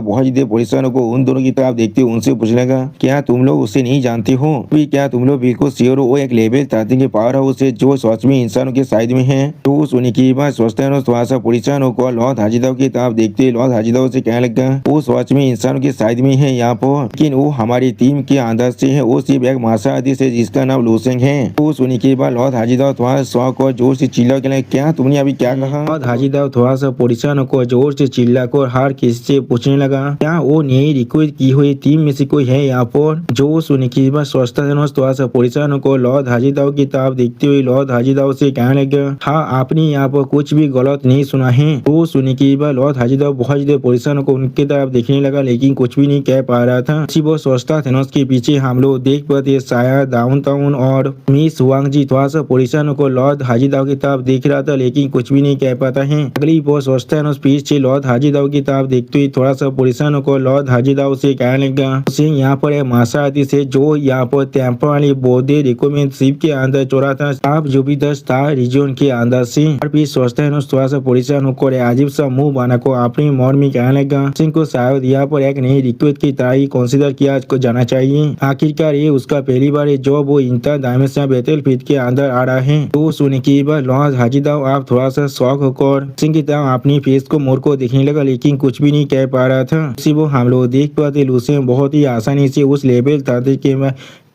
बहुत ज्यादा परेशान को उन दोनों की तरफ देखते उनसे पूछने लगा, क्या तुम लोग उसे नहीं जानते हो? फिर क्या तुम लोग बिल्कुल श्योर हो वो एक लेवल 13 के पावर हाउस है जो सच में इंसानों के साइड में है? तो सुनने के बाद सोचता है थोड़ा सा परेशान होकर लॉर्ड हाजिदा की तरफ देखते लॉर्ड हाजिदा से कहने लगा, वो सच में इंसानों के साइड में है यहाँ पर, लेकिन वो हमारी टीम के अंदर से है, वो सिर्फ एक मार्शल आर्टिस्ट है जिसका नाम लूसेंग है। तो सुनने के बाद लॉर्ड हाजिदा थोड़ा शौक और जोर से चिल्ला के, क्या तुमने अभी क्या कहा? लॉर्ड हाजिदा थोड़ा सा परेशान होकर जोर से चिल्ला कर हर किसी से पूछने लगा, क्या वो नई रिक्रूट की हुई टीम में से कोई है यहाँ पर? जो सुनने के बाद सोचता है थोड़ा सा परेशान होकर लॉर्ड हाजिदा की तरफ देखते हुए लॉर्ड हाजिदा से कहने लगा, हाँ आपने यहाँ पर कुछ भी गलत नहीं सुना है। वो सुनने के बाद लॉर्ड हाजिदा बहुत ज्यादा परेशान होकर उनके तरफ देखने लगा लेकिन कुछ भी नहीं कह पा रहा था। वो सोचता थेनोस के पीछे हम लोग देख पाते शायद डाउनटाउन और मिस हुआंग जी थोड़ा सा परेशान होकर लॉर्ड हाजिदा की तरफ देख रहा था लेकिन कुछ भी नहीं कह पाता है। अगली वो सोचता है पीछे लॉर्ड हाजिदा की तरफ देखते हुए थोड़ा सा परेशान होकर लॉर्ड हाजिदा से कहने लगा, यहाँ पर एक मार्शल आर्टिस्ट है जो यहाँ पर टेम्पल वाली बौद्धे रिकमेंड शिप के अंदर चोरा था, आप जो भी 10 था रीजन के अंदर से। और फिर सोचता है थोड़ा सा परेशान होकर अजीब सा मुंह बना को अपनी मन में कहने लगा, सिंह को शायद यहाँ पर एक नई रिक्वेस्ट की तरह ही कंसीडर किया जाना चाहिए। आखिरकार ये उसका पहली बार है जो वो इंटर डायमेंशनल बैटलफील्ड के अंदर आ रहा है। तो सुनने के बाद लॉर्ड हाजिदा आप थोड़ा सा शौक होकर सिंह की तरह अपनी फेस को मोड़ को देखने लगा लेकिन कुछ भी नहीं कह पा रहा था। उसी वो हम लोग देख पाते लूसेंग बहुत ही आसानी से उस लेवल 13 के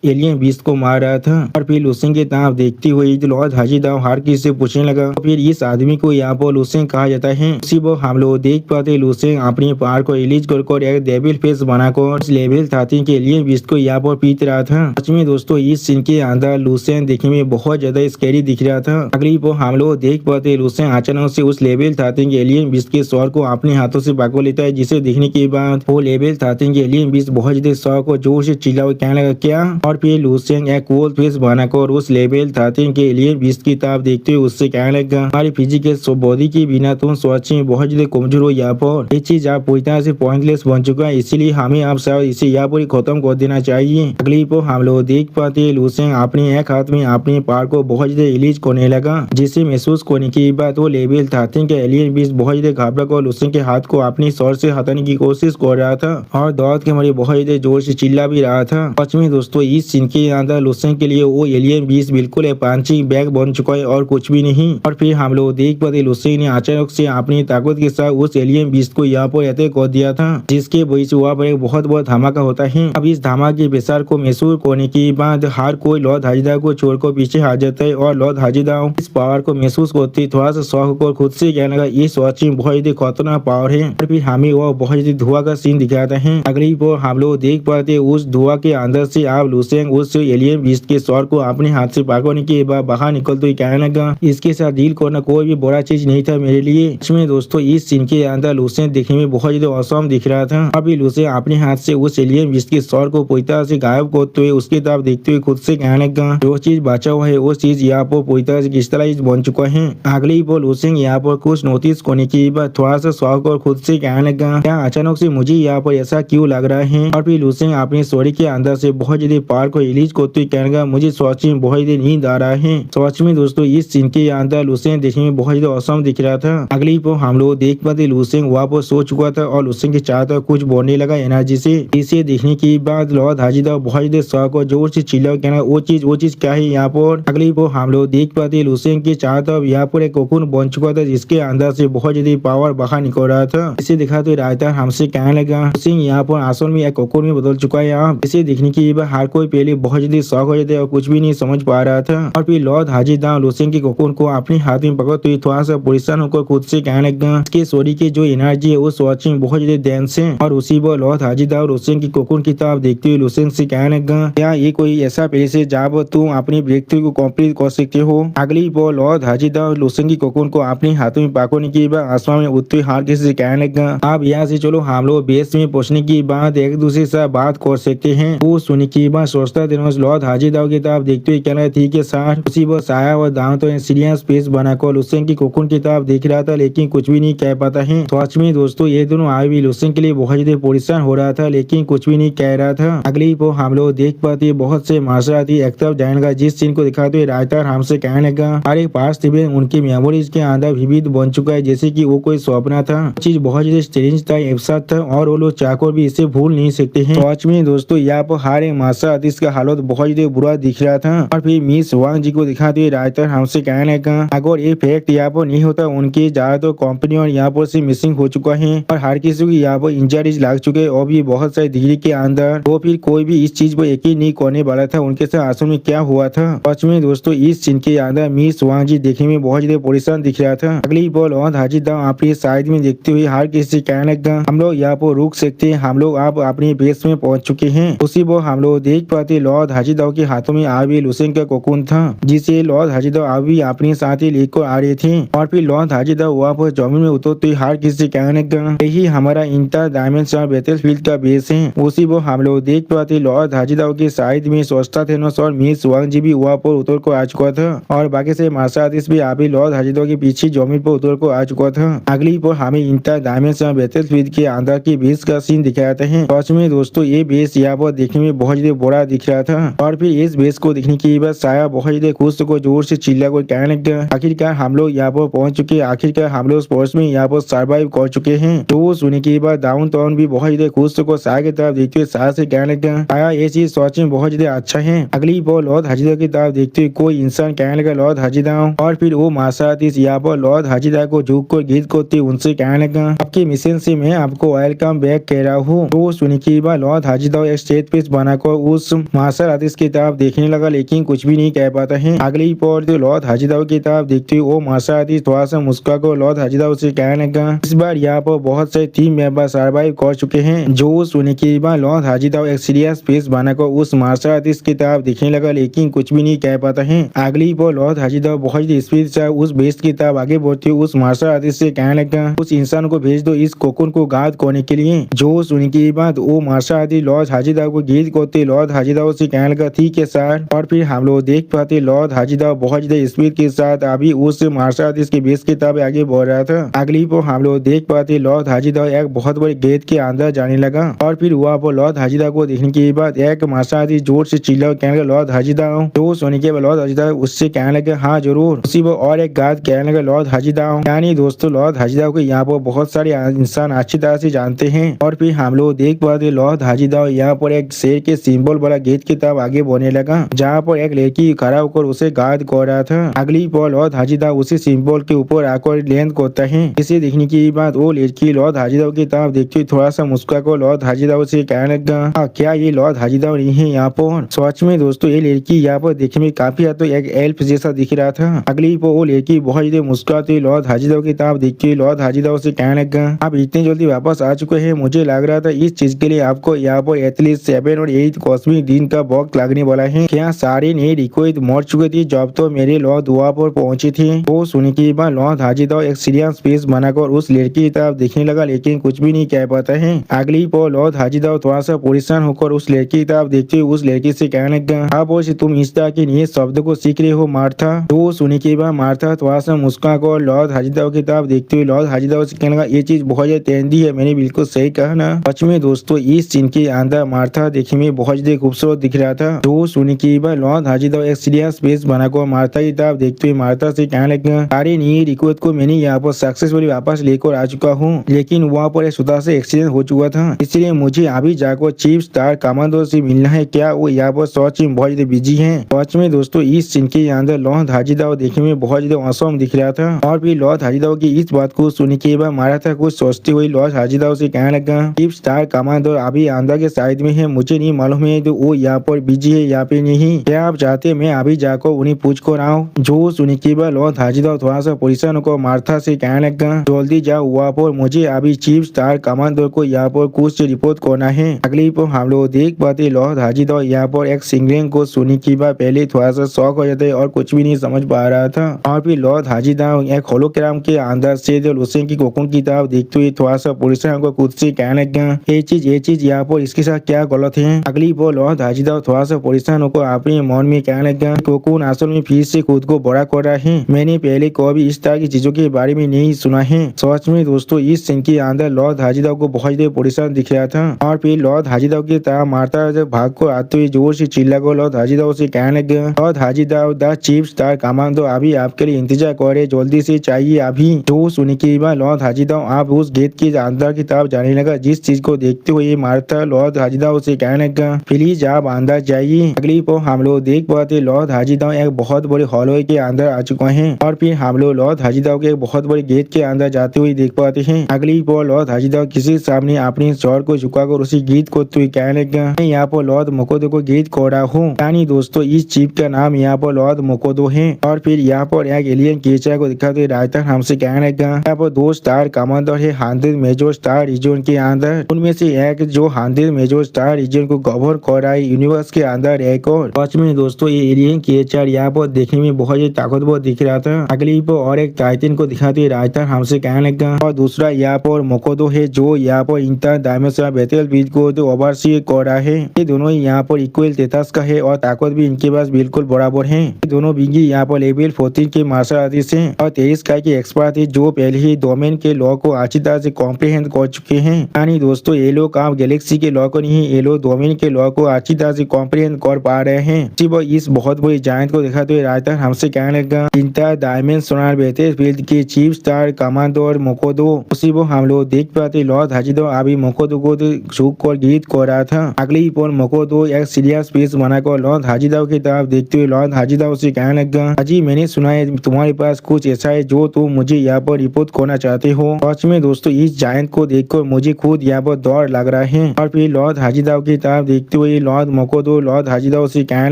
एलियन बीस्ट को मार रहा था। और फिर लूसेंग के तरफ देखती हुई लॉर्ड हाजिदा हर किसी से पूछने लगा, फिर इस आदमी को यहाँ पर लूसेंग कहा जाता है। उसी वो हम लोग देख पाते लूसेंग अपनी पावर को रिलीज कर एक डेविल फेस बनाकर इस लेवल 13 के एलियन बीस्ट को यहाँ पर पीट रहा था। सच में दोस्तों इस सीन के अंदर लूसेंग देखने में बहुत ज्यादा स्कैरी दिख रहा था। अगली वो हम लोग देख पाते लूसेंग अचानक से उस लेवल 13 के एलियन बीस्ट के स्वर को अपने हाथों से पकड़ लेता है, जिसे देखने के बाद वो लेवल 13 के एलियन बीस्ट बहुत ज्यादा शौक और जोर से चिल्ला कहने लगा, क्या? और फिर लूसेंग एक कोल फेस बनाकर उस लेवल 13 के एलियन बीस्ट की तरफ देखते हुए उससे कहने लगा, हमारी फिजिकल बॉडी के बिना तुम सच में बहुत ज्यादा कमजोर हो। यहाँ पर ये चीज आप पूरी तरह से पॉइंटलेस बन चुका है, इसीलिए हमें आप शायद इसे यहाँ पर खत्म कर देना चाहिए। अगली पर हम लोग देख पाते लूसेंग अपने एक हाथ में अपने पावर को बहुत ज्यादा रिलीज करने लगा, जिसे महसूस करने के बाद वो लेवल 13 के एलियन बीस्ट बहुत ज्यादा घबरा कर लूसेंग के हाथ को अपनी सर से हटाने की कोशिश कर रहा था और दर्द के मारे बहुत ज्यादा जोर से चिल्ला भी रहा था। सच में दोस्तों इस सीन के अंदर लूसेंग के लिए वो एलियन बीस्ट बिल्कुल एक पंचिंग बैग बन चुका है और कुछ भी नहीं। और फिर हम लोग देख पाते लूसेंग ने अचानक से अपनी ताकत के साथ उस एलियन बीस्ट को यहाँ पर अटैक कर दिया था, जिसके वजह से वहाँ पर एक बहुत बड़ा धमाका होता है। अब इस धमाके के विस्तार को महसूस करने के बाद हर कोई लॉर्ड हाजिदा को छोड़कर पीछे आ जाता है और लॉर्ड हाजिदा इस पावर को महसूस करते थोड़ा सा शौक और खुद से कहने लगा, ये सच में बहुत ही खतरनाक पावर है। और फिर हमें वो बहुत ही धुआं का सीन दिखाता है। अगली पर हम लोग देख पाते उस धुआं के अंदर से आप लूसेंग उस एलियन बीस्ट के स्वर को अपने हाथ से पकड़ने के बाद बाहर निकलते हुए कहने लगा, इसके साथ डील करना कोई भी बड़ा चीज नहीं था मेरे लिए। इसमें दोस्तों इस सीन के अंदर लूसेंग देखने में बहुत ज्यादा औसम दिख रहा था। अभी लूसेंग अपने हाथ से उस एलियन बीस्ट के स्वर को पूरी तरह से गायब करते हुए उसकी तरफ देखते हुए खुद से कहने लगा, जो चीज बचा हुआ है वो चीज यहाँ पर पूरी तरह से किस तरह बन चुका है। अगली पर लूसेंग यहाँ पर कुछ नोटिस करने के बाद थोड़ा सा शौक और खुद से कहने लगा, क्या अचानक से मुझे यहाँ पर ऐसा क्यों लग रहा है। और फिर लूसेंग अपने स्टोरी के अंदर से बहुत ज्यादा पावर को रिलीज करते हुए कहने लगा, मुझे सच में बहुत ही नींद आ रहा है। सच में दोस्तों इस सीन के अंदर लूसेंग देखने में बहुत ज्यादा औसम दिख रहा था। अगली पर हम लोग देख पाते लूसेंग वहाँ पर सो चुका था और लूसेंग के चारों तरफ कुछ बढ़ने लगा एनर्जी से। इसे देखने के बाद लॉर्ड हाजिदा बहुत ज्यादा शौक और जोर से चिल्ला कहना, वो चीज क्या है यहाँ पर। अगली पर हम लोग देख पाते लूसेंग के चारों तरफ यहाँ पर एक कोकून बन चुका था, जिसके अंदर से बहुत ज्यादा पावर बाहर निकल रहा था। इसे देखा तो रायता हमसे कहने लगा, लूसेंग यहाँ पर असल में एक कोकून में बदल चुका है। यहाँ इसे देखने के बाद हर कोई पहले बहुत ज्यादा शौक हो जाते और कुछ भी नहीं समझ पा रहा था। और फिर लॉर्ड हाजिदा लूसेंग के कोकून को अपने हाथ में पकड़ते हुए थोड़ा सा परेशान होकर खुद से कहने लगा, इसके सॉरी की जो एनर्जी है वो सच में बहुत ज्यादा डेंस है। और उसी पर लॉर्ड हाजिदा और लूसेंग की कोकून की तरफ देखते हुए लूसेंग से कहने लगा, क्या ये कोई ऐसा प्लेस है जहाँ पर तुम अपनी ब्रेक थ्रू को कंप्लीट कर सकते हो। अगली पर लॉर्ड हाजिदा और लूसेंग की कोकून को अपने हाथों में पकड़ने के बाद आसमान में उठते हुए हार किसी से कहने लगा, आप यहाँ से चलो, हम लोग बेस में पहुंचने के बाद एक दूसरे से बात कर सकते हैं। वो सुनने के बाद सोचता दिनों लॉर्ड हाजिदाव की तरफ देखते हुए कहना ठीक है सर। उसी वो साया और दांव तो सीरियस फेस बनाकर लुसेंग की कोकुन की तरफ देख रहा था, लेकिन कुछ भी नहीं कह पाता है। तो सच में दोस्तों ये दोनों आज भी लुसेंग के लिए बहुत ज्यादा परेशान हो रहा था, लेकिन कुछ भी नहीं कह रहा था। अगली वो हम लोग देख पाते बहुत से मार्शल एक्टर जाएगा, जिस सीन को दिखाते हुए राइटर हमसे कहने लगा अरे पास उनकी मेमोरीज के अंदर विविध बन चुका है, जैसे की वो कोई सपना था। चीज बहुत ज्यादा स्ट्रेंज था, एपिसोड था और वो लोग चाकर भी इसे भूल नहीं सकते हैं। सच में दोस्तों यहाँ पर हर एक मार्शल आर्टिस्ट का हालत बहुत ज्यादा बुरा दिख रहा था। और फिर मिस वांग जी को दिखाते हुए राइटर हमसे कहने लगा अगर ये फैक्ट यहाँ पर नहीं होता उनकी ज्यादातर कंपनी और यहाँ पर से मिसिंग हो चुका है और हर किसी को यहाँ पर इंजरीज लग चुके और भी बहुत सारी डिग्री के अंदर, तो फिर कोई भी इस चीज पर यकीन नहीं करने वाला था उनके साथ आसमान में क्या हुआ था। सच में दोस्तों इस सीन के अंदर मिस वांग जी देखने में बहुत ज्यादा परेशान दिख रहा था। अगली बॉल और हाजिदाव अपनी साइड में देखते हुए हर किसी कहने लगा हम लोग यहाँ पर रुक सकते हैं, हम लोग अब अपनी बेस में पहुंच चुके हैं। उसी वो हम लोग देख पाते लॉर्ड हाजिदाव के हाथों में आवी लुसेंग का कोकुन था, जिसे लॉर्ड हाजिदाव अभी अपने साथ ही लेकर आ रहे थे। और फिर लॉर्ड हाजिदाव वहाँ पर जमीन में उतरते हर किसी कहने लगा यही हमारा इंटर डायमेंशनल बैटलफील्ड का बेस है। उसी वो हम लोग देख पाते लॉर्ड हाजिदाव के साइड में सोचता थेनोस और मिस वांग जी भी वहाँ पर उतर को आ चुका था और बाकी से मार्शल आर्टिस्ट भी अभी लॉर्ड हाजिदाव के पीछे जमीन पर उतर को आ चुका था। अगली पर हमें इंटर डायमेंशनल बैटलफील्ड के अंदर की बेस का सीन दिखाते हैं। सच में दोस्तों ये बेस यहाँ पर देखने में बहुत ज्यादा बड़ा दिख रहा था और फिर इस बेस को देखने के बाद साया बहुत ज्यादा खुश को जोर से चिल्ला कर कहने लगा आखिरकार हम लोग यहाँ पर पहुंच चुके, आखिरकार हम लोग स्पोर्ट्स में यहाँ पर सर्वाइव कर चुके हैं। तो सुनने के बाद डाउन टाउन भी बहुत ज्यादा खुश को साया की तरफ देखते हुए साया से कहने लगा साया ये चीज सच में बहुत ज्यादा अच्छा है। अगली बार लॉर्ड हाजिदाव की तरफ देखते हुए कोई इंसान कहने लगा लॉर्ड हाजिदाव और फिर वो मार्शल आर्टिस्ट यहाँ पर लॉर्ड हाजिदाव को झुक कर गीत करते उनसे कहने लगा आपके मिशन से मैं आपको वेलकम बैक कह रहा हूँ। तो सुनने के बाद लॉर्ड हाजिदाव एक स्टेज पेज बनाकर उस मार्शल आर्टिस्ट की तरफ देखने लगा, लेकिन कुछ भी नहीं कह पाता है। अगली पर जो लॉर्ड हाजिदाव की तरफ देखते हुए वो मार्शल आर्टिस्ट थोड़ा सा मुस्कुरा कर लॉर्ड हाजिदाव से कहने लगा इस बार यहाँ पर बहुत से टीम मेंबर सर्वाइव कर चुके हैं। जो सुनने के बाद लॉर्ड हाजिदाव एक सीरियस फेस बनाकर उस मार्शल आर्टिस्ट की तरफ देखने लगा, लेकिन कुछ भी नहीं कह पाता है। अगली पर लॉर्ड हाजिदाव बहुत स्पीड से उस बेस की तरफ आगे बढ़ते हुए उस मार्शल आर्टिस्ट से कहने लगा उस इंसान को भेज दो इस कोकुन को गार्ड करने के लिए। जो सुनने के बाद वो मार्शल आर्टिस्ट लॉर्ड हाजिदाव को गीत करते लॉर्ड हाजिदाव से कहने लगा ठीक है सर। और फिर हम लोग देख पाते लॉर्ड हाजिदाव बहुत ज्यादा स्पीड के साथ अभी उस मार्शल आर्टिस्ट के बेस की तरफ आगे बढ़ रहा था। अगली पर हम लोग देख पाते लॉर्ड हाजिदाव एक बहुत बड़े गेट के अंदर जाने लगा और फिर वहाँ पर लॉर्ड हाजिदाव को देखने के बाद एक मार्शल आर्टिस्ट जोर से चिल्ला कहने लगा लॉर्ड हाजिदाव। तो सुनने के बाद लॉर्ड हाजिदाव उससे कहने लगा हाँ जरूर। उसी पर और एक गार्ड कहने लगा लॉर्ड हाजिदाव। यानी दोस्तों लॉर्ड हाजिदाव को यहाँ पर बहुत सारे इंसान अच्छी तरह से जानते हैं। और फिर हम लोग देख पाते लॉर्ड हाजिदाव यहाँ पर एक शेर के सिंबल वाला गेट की तरफ आगे बढ़ने लगा, जहाँ पर एक लड़की खड़ा होकर उसे गार्ड कर रहा था। अगली पर लॉर्ड हाजिदाव उसी सिंबल के ऊपर आकर लैंड करता है। इसे देखने के बाद वो लड़की लॉर्ड हाजिदाव की तरफ देखते हुए थोड़ा सा मुस्कुरा कर लॉर्ड हाजिदाव से कहने लगा क्या ये लॉर्ड हाजिदाव नहीं है यहाँ पर। सच में दोस्तों ये लड़की यहाँ पर देखने में काफी हद तक एक एल्फ जैसा दिख रहा था। अगली पर वो लड़की बहुत ज्यादा मुस्कुराते लॉर्ड हाजिदाव की तरफ देखते हुए लॉर्ड हाजिदाव से कहने लगा आप इतने जल्दी वापस आ चुके हैं, मुझे लग रहा था इस चीज के लिए आपको यहाँ पर एटलीस्ट 7 और 8 कॉस्मिक दिन का वक्त लगने वाला है। क्या सारे नए रिक्वेस्ट मर चुके थे जब तो मेरे लॉर्ड वहाँ पर पहुंचे थे। वो सुनने के बाद लॉर्ड हाजिदाव एक सीरियस फेस बनाकर उस लड़की की तरफ देखने लगा, लेकिन कुछ भी नहीं कह पाता है। अगली पर लॉर्ड हाजिदाव थोड़ा सा परेशान होकर उस लड़की की तरफ देखते हुए उस लड़की से कहने लगा आप तुम इस तरह के नए शब्द को सीख रहे हो मार्था। तो सुनने के बाद मार्था थोड़ा सा मुस्कुरा कर लॉर्ड हाजिदाव की तरफ देखते हुए लॉर्ड हाजिदाव से कहने लगा ये चीज बहुत ज्यादा तेंदी है, मैंने बिल्कुल सही कहा ना। सच में दोस्तों इस सीन के अंदर मार्था देखने में बहुत ज्यादा खूबसूरत दिख रहा था। तो सुनने के बाद लॉर्ड हाजिदाव एक सीरियस फेस बनाकर मार्था की तरफ देखते हुए मार्था से कहने लगा सारे नए रिक्वेस्ट को मैंने यहाँ पर सक्सेसफुली वापस लेकर आ चुका हूँ, लेकिन वहाँ पर छोटा सा एक्सीडेंट हो चुका था, इसलिए मुझे अभी जाकर चीफ स्टार कमांडो से मिलना है। क्या वो यहाँ पर सच में बहुत ज्यादा बिजी है। सच में दोस्तों इस सीन के अंदर लॉर्ड हाजिदाव देखने में बहुत ज्यादा औसम दिख रहा था। और फिर लॉर्ड हाजिदाव की इस बात को सुनने के बाद मार्था कुछ सोचते हुए लॉर्ड हाजिदाव से कहने लगा चीफ स्टार कमांडो अभी अंदर के साइड में है, मुझे नहीं मालूम है तो वो यहाँ पर बिजी है यहाँ पे नहीं, क्या आप चाहते मैं अभी जाकर उन्हें पूछ कर आऊँ। जो सुनने के बाद लॉर्ड हाजिदाव थोड़ा सा परेशान होकर मार्था से कहने लगा जल्दी जाओ वहाँ पर, मुझे अभी चीफ स्टार कमांडो को यहाँ पर कुछ रिपोर्ट करना है। अगली पर हम लोग देख पाते लॉर्ड हाजिदाव यहाँ पर एक सिंगलिंग को सुनने के बाद पहले थोड़ा सा शौक हो जाता है और कुछ भी नहीं समझ पा रहा था। और फिर लॉर्ड हाजिदाव एक होलोग्राम के अंदर से जो लुसेंग की कोकुन की तरफ देखते हुए थोड़ा सा परेशान को खुद से कहने लगा ये चीज यहाँ पर इसके साथ क्या गलत है। अगली पर लॉर्ड हाजिदाव थोड़ा सा परेशान होकर अपने मन में कहने लगा, कोकुन असल में फिर से खुद को बड़ा कर रहा है। मैंने पहले कभी इस तरह की चीजों के बारे में नहीं सुना है। सच में दोस्तों इस सीन के अंदर लॉर्ड हाजिदाव को बहुत देर परेशान दिख रहा था और फिर लॉर्ड हाजिदाव की तरह मारता जब भाग को आते हुए जोर से चिल्ला कर लॉर्ड हाजिदाव से कहने लगा, लॉर्ड हाजिदाव द चीफ स्टार कमांडो अभी आपके लिए इंतजार करे, जल्दी से चाहिए अभी। जो सुनने के बाद लॉर्ड हाजिदाव आप उस गेट के अंदर की तरफ जाने लगा। जिस चीज को देखते हुए मारता लॉर्ड हाजिदाव से कहने लगा, प्लीज आप अंदर जाइए। अगली पर हम लोग देख पाते लॉर्ड हाजिदाव एक बहुत बड़े हॉलवे के अंदर आ चुके हैं और फिर हम लोग लॉर्ड हाजिदाव के एक बहुत बड़े गेट के अंदर जाते हुए देख पाते हैं। अगली पर लॉर्ड हाजिदाव किसी सामने अपने सर को झुकाकर उसी गीत करते हुए कहने लगा, मैं यहाँ पर लॉर्ड मोकोदो को गीत कर रहा हूँ। यानी दोस्तों इस चीफ का नाम यहाँ पर लॉर्ड मोकोदो है। और फिर यहाँ पर एक एलियन क्रीचर को दिखाते राइटर हमसे कहने लगा, यहाँ पर 2 स्टार कमांडर है 100 मेजर स्टार रीजन के अंदर। उनमें से एक जो 100 मेजर स्टार रीजन को गवर्न कर रहा है यूनिवर्स के अंदर एक और। सच में दोस्तों ये एलियन क्रीचर यहाँ पर देखने में बहुत ही ताकतवर दिख रहा था। अगली पर और एक टाइटन को दिखाते राइटर हमसे कहने लगा, और दूसरा यहाँ पर मोकोदो है जो यहाँ पर इंटर डायमेंशनल बैटलफील्ड को तो ओवरसी कर रहा है। ये दोनों यहाँ पर इक्वल स्टेटस का है और ताकत भी इनके पास बिल्कुल बराबर है। ये दोनों बिंगी यहाँ पर लेवल 14 के मार्शल आर्टिस्ट हैं और 23 का के एक्सपर्ट है जो पहले ही डोमेन के लॉ को अच्छी तरह से कॉम्प्रिहेंड कर चुके हैं। यानी दोस्तों ये लोग आप गैलेक्सी के लॉ को नहीं, ये लोग डोमेन के लॉ को अच्छी तरह से कॉम्प्रिहेंड कर पा रहे हैं। इस बहुत बड़ी जायंट को दिखाते हुए राइटर हमसे कहने लगा, इंटर डायमेंशनल बैटलफील्ड के चीफ स्टार कमांडर मोकोदो। उसी वो हम लोग देख पाते लॉर्ड हाजिदाव अभी मोकोदो को झुक कर गीत कर रहा था। अगली पर मोकोदो एक सीरियस फेस बनाकर लॉर्ड हाजिदाव की तरफ देखते हुए लॉर्ड हाजिदाव से कहने लगा, हाजी मैंने सुना है तुम्हारे पास कुछ ऐसा है जो तुम मुझे यहाँ पर रिपोर्ट करना चाहते हो। सच में दोस्तों इस जायंट को देखकर मुझे खुद यहाँ पर डर लग रहा है। और फिर लॉर्ड हाजिदाव की तरफ देखते हुए लॉर्ड मोकोदो लॉर्ड हाजिदाव से कहने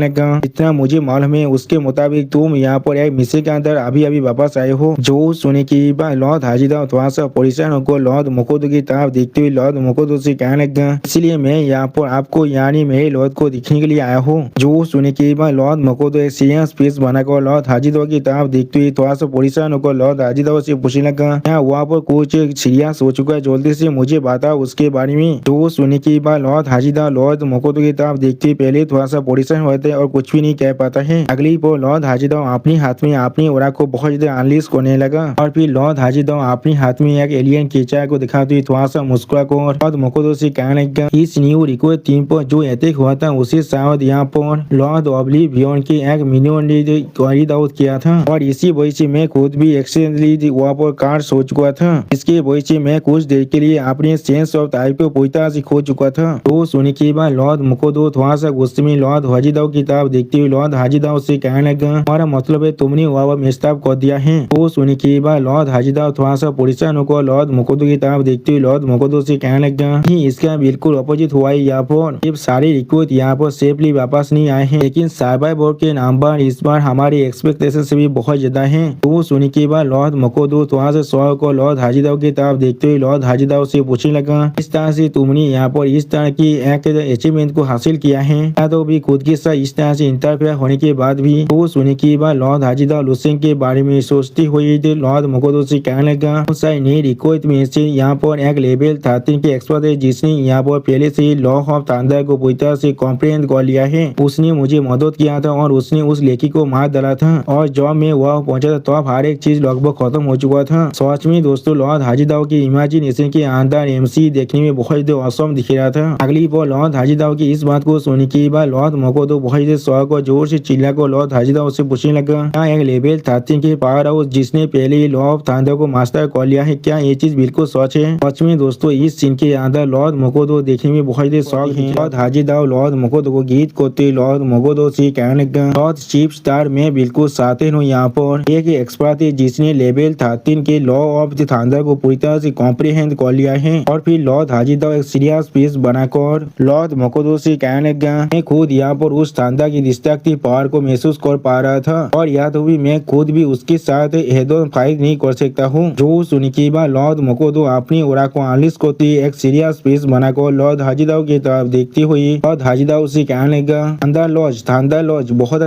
लगा, इतना मुझे मालूम है उसके मुताबिक तुम यहाँ पर एक मिशन के अंदर अभी वापस आए हो। जो सुने की बाद लॉर्ड हाजिदाव थोड़ा सा परेशान होकर लॉर्ड मोकोदो की तरफ देखते हुए लॉर्ड मोकोदो से कहने लगा, इसलिए मैं यहाँ पर आपको यानी मेरे लॉर्ड को दिखने के लिए आया हूँ। जो सुने के बाद लॉर्ड मोकोदो एक सीरियस फेस बनाकर लॉर्ड हाजिदाव की तरफ देखते हुए थोड़ा सा परेशान होकर लॉर्ड हाजिदाव से पूछने लगा, यहाँ वहाँ पर कुछ सीरियस हो चुका है, जल्दी से मुझे बताओ उसके बारे में। जो सुने के बाद लॉर्ड हाजिदाव लॉर्ड मोकोदो की तरफ देखते हुए पहले थोड़ा सा परेशान होते हैं और कुछ भी नहीं कह पाता है। अगली पर लॉर्ड हाजिदाव अपने हाथ में अपनी ओरा को बहुत ज्यादा अनलीश करने लगा और फिर लॉर्ड हाजिदाव अपने हाथ में एक एलियन क्रीचर को दिखाते हुए थोड़ा सा मुस्कुरा कर लॉर्ड मोकोदो से कहने लगा, इस न्यू रिक्वेस्ट टीम पर जो अटैक हुआ था उसे शायद यहाँ पर लॉर्ड ऑब्लिवियन के एक मिनियन ने कैरी आउट किया था और इसी वजह से मैं खुद भी एक्सीडेंटली वहाँ पर कार सो चुका था। इसके वजह से मैं कुछ देर के लिए अपने सेंस ऑफ टाइम को पूरी तरह से खो चुका था। तो सुनने के बाद लॉर्ड मोकोदो थोड़ा सा गुस्से में लॉर्ड हाजिदाव की तरफ देखते हुए लॉर्ड हाजिदाव से कहने लगा, हमारा मतलब है तुमने वहाँ मेस्ताब कर दिया है। तो सुनने के बाद लॉर्ड हाजिदाव थोड़ा सा परेशान होकर लॉर्ड मोकोदो की तरफ देखते हुए लॉर्ड मोकोदो से कहने लगा, इसका बिल्कुल अपोजिट हुआ है। यहाँ पर जब सारे रिक्रूट यहाँ पर सेफली वापस नहीं आए हैं, लेकिन सर्वाइवर के नाम पर इस बार हमारी एक्सपेक्टेशन से भी बहुत ज्यादा है। तो सुनने के बाद लॉर्ड मोकोदो थोड़ा सा सौ को लॉर्ड हाजिदाव की तरफ देखते हुए लॉर्ड हाजिदाव से पूछने लगा, इस तरह से तुमने यहाँ पर इस तरह की एक अचीवमेंट को हासिल किया है या तो भी खुद के साथ इस तरह से इंटरफेयर होने के बाद भी। तो सुनने के बाद लॉर्ड हाजिदाव लुसेंग के बारे में सोचते हुए लॉर्ड मोकोदो से कहने लगा, नई रिक्रूट में से यहाँ पर एक लेवल 13 के एक्सपर्ट है जिसने यहाँ पर पहले से ही लॉ ऑफ थंडर को पूरी तरह से कॉम्प्रिहेंड कर लिया है। उसने मुझे मदद किया था और उसने उस लेखी को मार डाला था और जब मैं वह पहुंचा था तब हर एक चीज लगभग खत्म हो चुका था। सच में दोस्तों लॉर्ड हाजिदाव की इमेजिनेशन के अंदर एमसी देखने में बहुत औसम दिख रहा था। अगली बार लॉर्ड हाजिदाव की इस बात को सुनने के बाद लॉर्ड मोकोदो बहुत शौक और जोर से चिल्ला को लॉर्ड हाजिदाव से पूछने लगा, क्या एक लेवल 13 के पावर हाउस जिसने पहले ही लॉ ऑफ थंडर को मास्टर कर लिया है, क्या ये चीज बिल्कुल सच है? सच में दोस्तों इस सीन के अंदर लॉर्ड मोकोदो देखने में बहुत शौक है। लॉर्ड हाजिदाव लॉर्ड मोकोदो को गीत करते लॉर्ड मोकोदो से कहने लगा, लॉर्ड चीफ स्टार में बिल्कुल साथ हूँ। यहाँ पर एक एक्सपर्ट है जिसने लेवल 13 के लॉ ऑफ द थंडर को पूरी तरह से कॉम्प्रिहेंड कर लिया है। और फिर लॉर्ड हाजिदाव एक सीरियस फेस बनाकर लॉर्ड मोकोदो से कहने लगा, मैं खुद यहाँ पर उस थंडर की डिस्ट्रक्टिव पावर को महसूस कर पा रहा था और या तो भी मैं खुद भी उसके साथ हेड फाइट नहीं कर सकता हूँ। जो सुनने के बाद लॉर्ड मोकोदो अपनी ओरा को अनलिश करते एक सीरियस फेस बनाकर लॉर्ड हाजिदाव की तरफ देखते हुए लॉर्ड हाजिदाव से कहने लगा, थंडर लॉज बहुत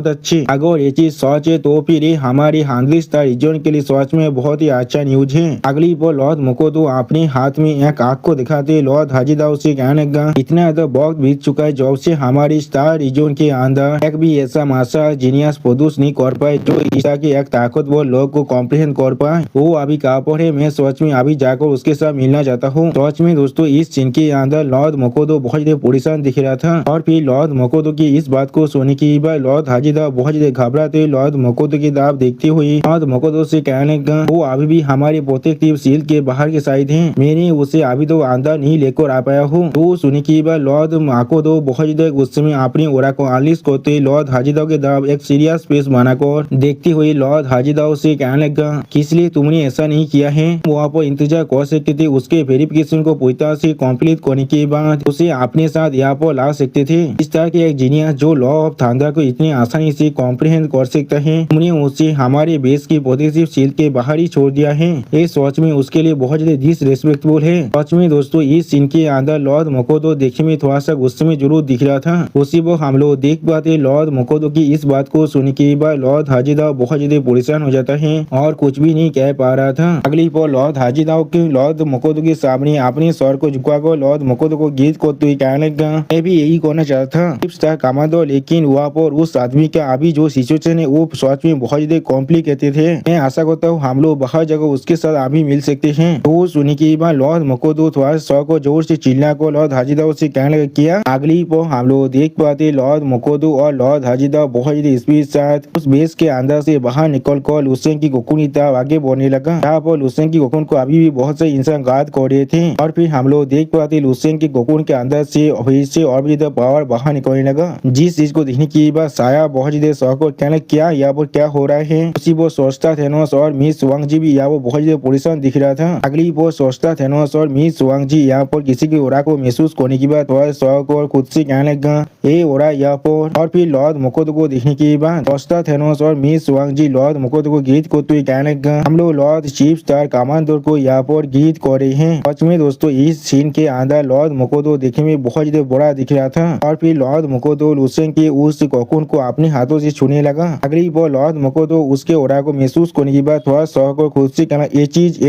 अच्छे। अगर ये चीज सच है तो फिर हमारी 100 स्टार रीजन के लिए सच में बहुत ही अच्छा न्यूज है। अगली बार लॉर्ड मोकोदो अपने हाथ में एक आग को दिखाते लॉर्ड हाजिदाव से कहने लगा, इतना तो बहुत बीत चुका है जब से हमारी स्टार रीजन के अंदर एक भी ऐसा मार्शल जीनियस प्रोड्यूस नहीं कर पाए जो ईसा के एक ताकतवर लोग को कॉम्प्रिहेंड कर पाए। वो अभी कहाँ पर है, मैं सच में अभी जाकर उसके साथ मिलना चाहता हूँ। सच में दोस्तों इस सीन के अंदर लॉर्ड मकोदो बहुत ज्यादा परेशान दिख रहा था और फिर लॉर्ड मकोदो की इस बात को सुनने की बाद लॉर्ड हाजिदा बहुत ज्यादा घबराते हुए लॉर्ड मकोदो की तरफ देखते हुए लॉर्ड मकोदो से कहने लगा वो अभी भी हमारे प्रोटेक्टिव शील्ड के बाहर के साइड है, मैंने उसे अभी तो अंदर नहीं लेकर आ पाया हूँ। तो सुनने की बाद लॉर्ड मकोदो बहुत ज्यादा गुस्से में अपनी ओरा को अनलिश करते लॉर्ड हाजिदा के तरफ एक सीरियस फेस बनाकर देखते हुए लॉर्ड हाजिदा से कहने लगा किस लिए तुमने ऐसा नहीं किया है, वहाँ पर इंतजार कर सकते थे, उसके वेरिफिकेशन को पूरी से कंप्लीट करने के बाद उसे अपने साथ यहाँ पर ला सकते थे। इस तरह के एक जीनियस जो लॉ ऑफ थंडर को इतनी आसानी से कॉम्प्रिहेंड कर सकता है, तुमने उसे हमारे बेस की प्रोटेक्टिव शील्ड के बाहर ही छोड़ दिया है, ये सच में उसके लिए बहुत ज्यादा डिसरेस्पेक्टफुल है। सच में दोस्तों इस सीन के अंदर लॉर्ड मकोदो देखने में थोड़ा सा गुस्से में जरूर दिख रहा था। उसी वो हम लोग देख पाते लॉर्ड मकोदो की इस बात को सुनने के बाद लॉर्ड हाजिदा बहुत ज्यादा परेशान हो जाता है और कुछ भी नहीं कह पा रहा था। अगली पर लॉर्ड हाजिदा के लॉर्ड मकोदो के सामने अपने सर को झुकाकर लॉर्ड मकोदो को गीत को तो कहने लगा मैं भी यही करना चाहता था कमांडो, लेकिन वहाँ पर उस आदमी का अभी जो सिचुएशन है वो सच में बहुत ज्यादा कॉम्प्लिकेटेड है। मैं आशा करता हूँ हम लोग बाहर जगह उसके साथ अभी मिल सकते हैं। तो सुनने के बाद लॉर्ड मकोदो थोड़ा सर को जोर से चिल्ला को लॉर्ड हाजिदा से कहने लगा किया। अगली पर हम लोग देख पाते लॉर्ड मकोदो और लॉर्ड हाजिदा बहुत ज्यादा स्पीड साथ उस बेस के अंदर से बाहर निकल कर लुसेन की कोकुन की तरफ आगे बढ़ने लगा। यहाँ पर लुसेन की कोकुन को अभी भी बहुत से इंसान गार्ड कर रहे थे और फिर हम लोग देख पाते लुसेन की कोकुन के अंदर से और भी ज्यादा पावर बाहर निकलने लगा। जिस चीज को देखने की बाद साया बहुत ज्यादा शौक और कहने क्या यहाँ पर क्या हो रहा है। उसी वो सोचता थेनोस और मिस वांग जी भी यहाँ पर बहुत ज्यादा परेशान दिख रहा था। अगली वो सोचता थेनोस और मिस वांग जी यहाँ पर किसी की ओरा को महसूस करने की बाद थोड़ा शौक और खुद से कहने लगा ये ओरा यहाँ पर। और फिर लॉर्ड मकोदो को देखने की बाद सोचता थेनोस और मिस वांग जी लॉर्ड मकोदो को गीत को तो कहने लगा हम लोग लॉर्ड चीफ स्टार कमांडर को यहाँ पर गीत कर रहे हैं। सच में दोस्तों इस सीन के अंदर लॉर्ड मकोदो देखने में बहुत ज्यादा बड़ा दिख रहा था और फिर लॉर्ड मकोदो लुसेन के उस कोकुन को अपने हाथों से छूने लगा। अगली बार लॉर्ड मकोदो उसके ओरा को महसूस करने के बाद थोड़ा शौक और खुद से कहना ये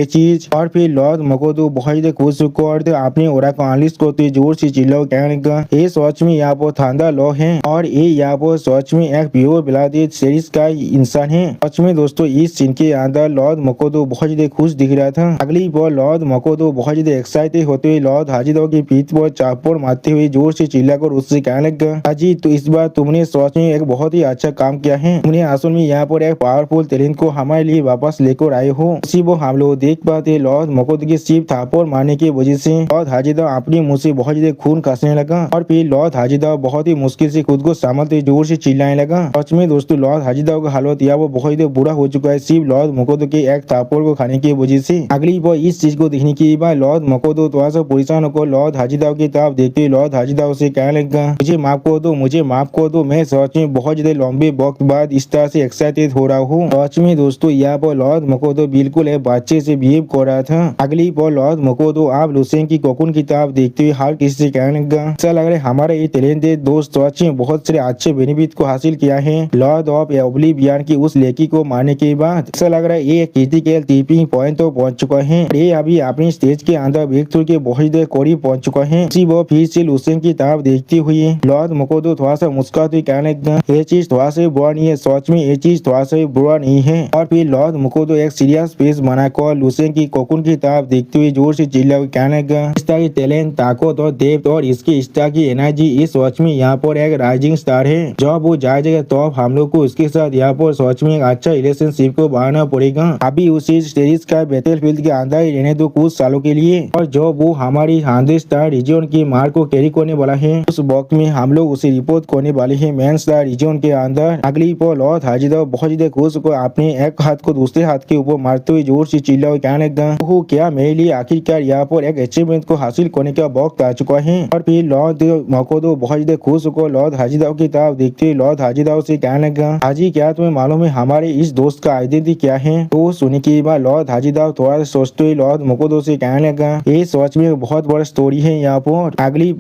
चीज और फिर लॉर्ड मकोदो बहुत ज्यादा खुश होकर अपने ओरा को अनलिश करते जोर से चिल्लाओ कहने लगा ये सच में यहाँ पर थंडर लॉ है और ये यहाँ पर सच में एक प्योर ब्लडेड सीरीज का इंसान है। सच में दोस्तों इस सीन के अंदर लॉर्ड मकोदो बहुत ज्यादा खुश दिख रहा था। अगली बार लॉर्ड मकोदो बहुत ज्यादा एक्साइटेड होते हुए लॉर्ड हाजिदा की पीठ पर चापड़ मारते हुए जोर से चिल्लाकर उससे कहने लगा हाजी तो इस बार तुमने सच में एक बहुत ही अच्छा काम किया है, तुमने असल में यहाँ पर एक पावरफुल टैलेंट को हमारे लिए वापस लेकर आए हो। उसी वो हम लोग देख पाते लॉर्ड मकोदो की सिर्फ थापड़ मारने की वजह से लॉर्ड हाजिदा अपने मुंह से बहुत ज्यादा खून खासने लगा और फिर लॉर्ड हाजिदा बहुत ही मुश्किल से खुद को संभालते जोर से चिल्लाने लगा। सच में दोस्तों लॉर्ड हाजिदा का हालत यहाँ वो बहुत ही बुरा हो चुका है सिर्फ लॉर्ड मकोदो के एक थापड़ को खाने की वजह से। अगली बार इस चीज को देखने के बाद लॉर्ड मकोदो थोड़ा सा परेशान होकर लॉर्ड हाजिदा की तरफ देखते लॉर्ड हाजिदा से कहने लगा मुझे माफ कर दो, मैं सच में बहुत ज्यादा लंबे वक्त बाद इस तरह से एक्साइटेड हो रहा हूँ। सच में दोस्तों यहाँ पर लॉर्ड मकोदो बिल्कुल एक बच्चे से बिहेव कर रहा था। अगली बार लॉर्ड मकोदो आप लुसेन की कोकुन की तरफ देखते हुए हर किसी से कहने लगा ऐसा लग रहा है हमारा ये टैलेंटेड दोस्त सच में बहुत सारे अच्छे बेनिफिट को हासिल किया है। लॉर्ड ऑफ ओब्लिवियन की उस लेकी को मारने के बाद ऐसा लग रहा है ये क्रिटिकल टिपिंग पॉइंट तो पहुंच चुका है, ये अभी अपनी स्टेज के अंदर ब्रेक थ्रू के बहुत ज्यादा करीब पहुंच चुका है। इसी वो फिर से लुसेन की तरफ देखते हुए लॉर्ड मकोदो थोड़ा सा मुस्कुराते कहने लगा ये चीज थोड़ा सा बुरा नहीं है, सच में ये चीज थोड़ा सा बुरा नहीं है। और फिर लॉर्ड मकोदो एक सीरियस फेस बनाकर लुसेन की कोकुन की तरफ देखते हुए जोर से चिल्ला कहने लगा इस तरह की टैलेंट ताकत और डेप्थ और इसकी इस तरह की एनर्जी इस सच में यहाँ पर एक राइजिंग स्टार है। जब वो जाएगा तो हम लोग को उसके साथ यहाँ पर सच में एक अच्छा रिलेशनशिप को बढ़ाना पड़ेगा। अभी उसी सीरीज का बैटलफील्ड के अंदर ही रहने दो कुछ सालों के लिए और जो वो हमारी 100 स्टार रीजन की मार्क को कैरी करने वाला है उस वक्त में हम लोग उसे रिपोर्ट करने वाले हैं मेन स्टार रीजन के अंदर। अगली पर लॉर्ड हाजिदा बहुत ज्यादा खुश होकर अपने एक हाथ को दूसरे हाथ के ऊपर मारते हुए जोर से चिल्ला कहने लगा क्या मेरे लिए आखिरकार यहाँ पर एक अचीवमेंट को हासिल करने का वक्त आ चुका है। और फिर लॉर्ड मकोदो बहुत ज्यादा खुश होकर लॉर्ड हाजिदा की तरफ देखते हुए लॉर्ड हाजिदा से कहने लगा हाजी क्या तुम्हें मालूम है हमारे इस दोस्त का आइडेंटिटी क्या है। तो सुनने के बाद लॉर्ड हाजिदा थोड़ा सोचते हुए लॉर्ड मकोदो से कहने लगा ये सच में बहुत बड़ा स्टोरी है यहाँ पर। अगली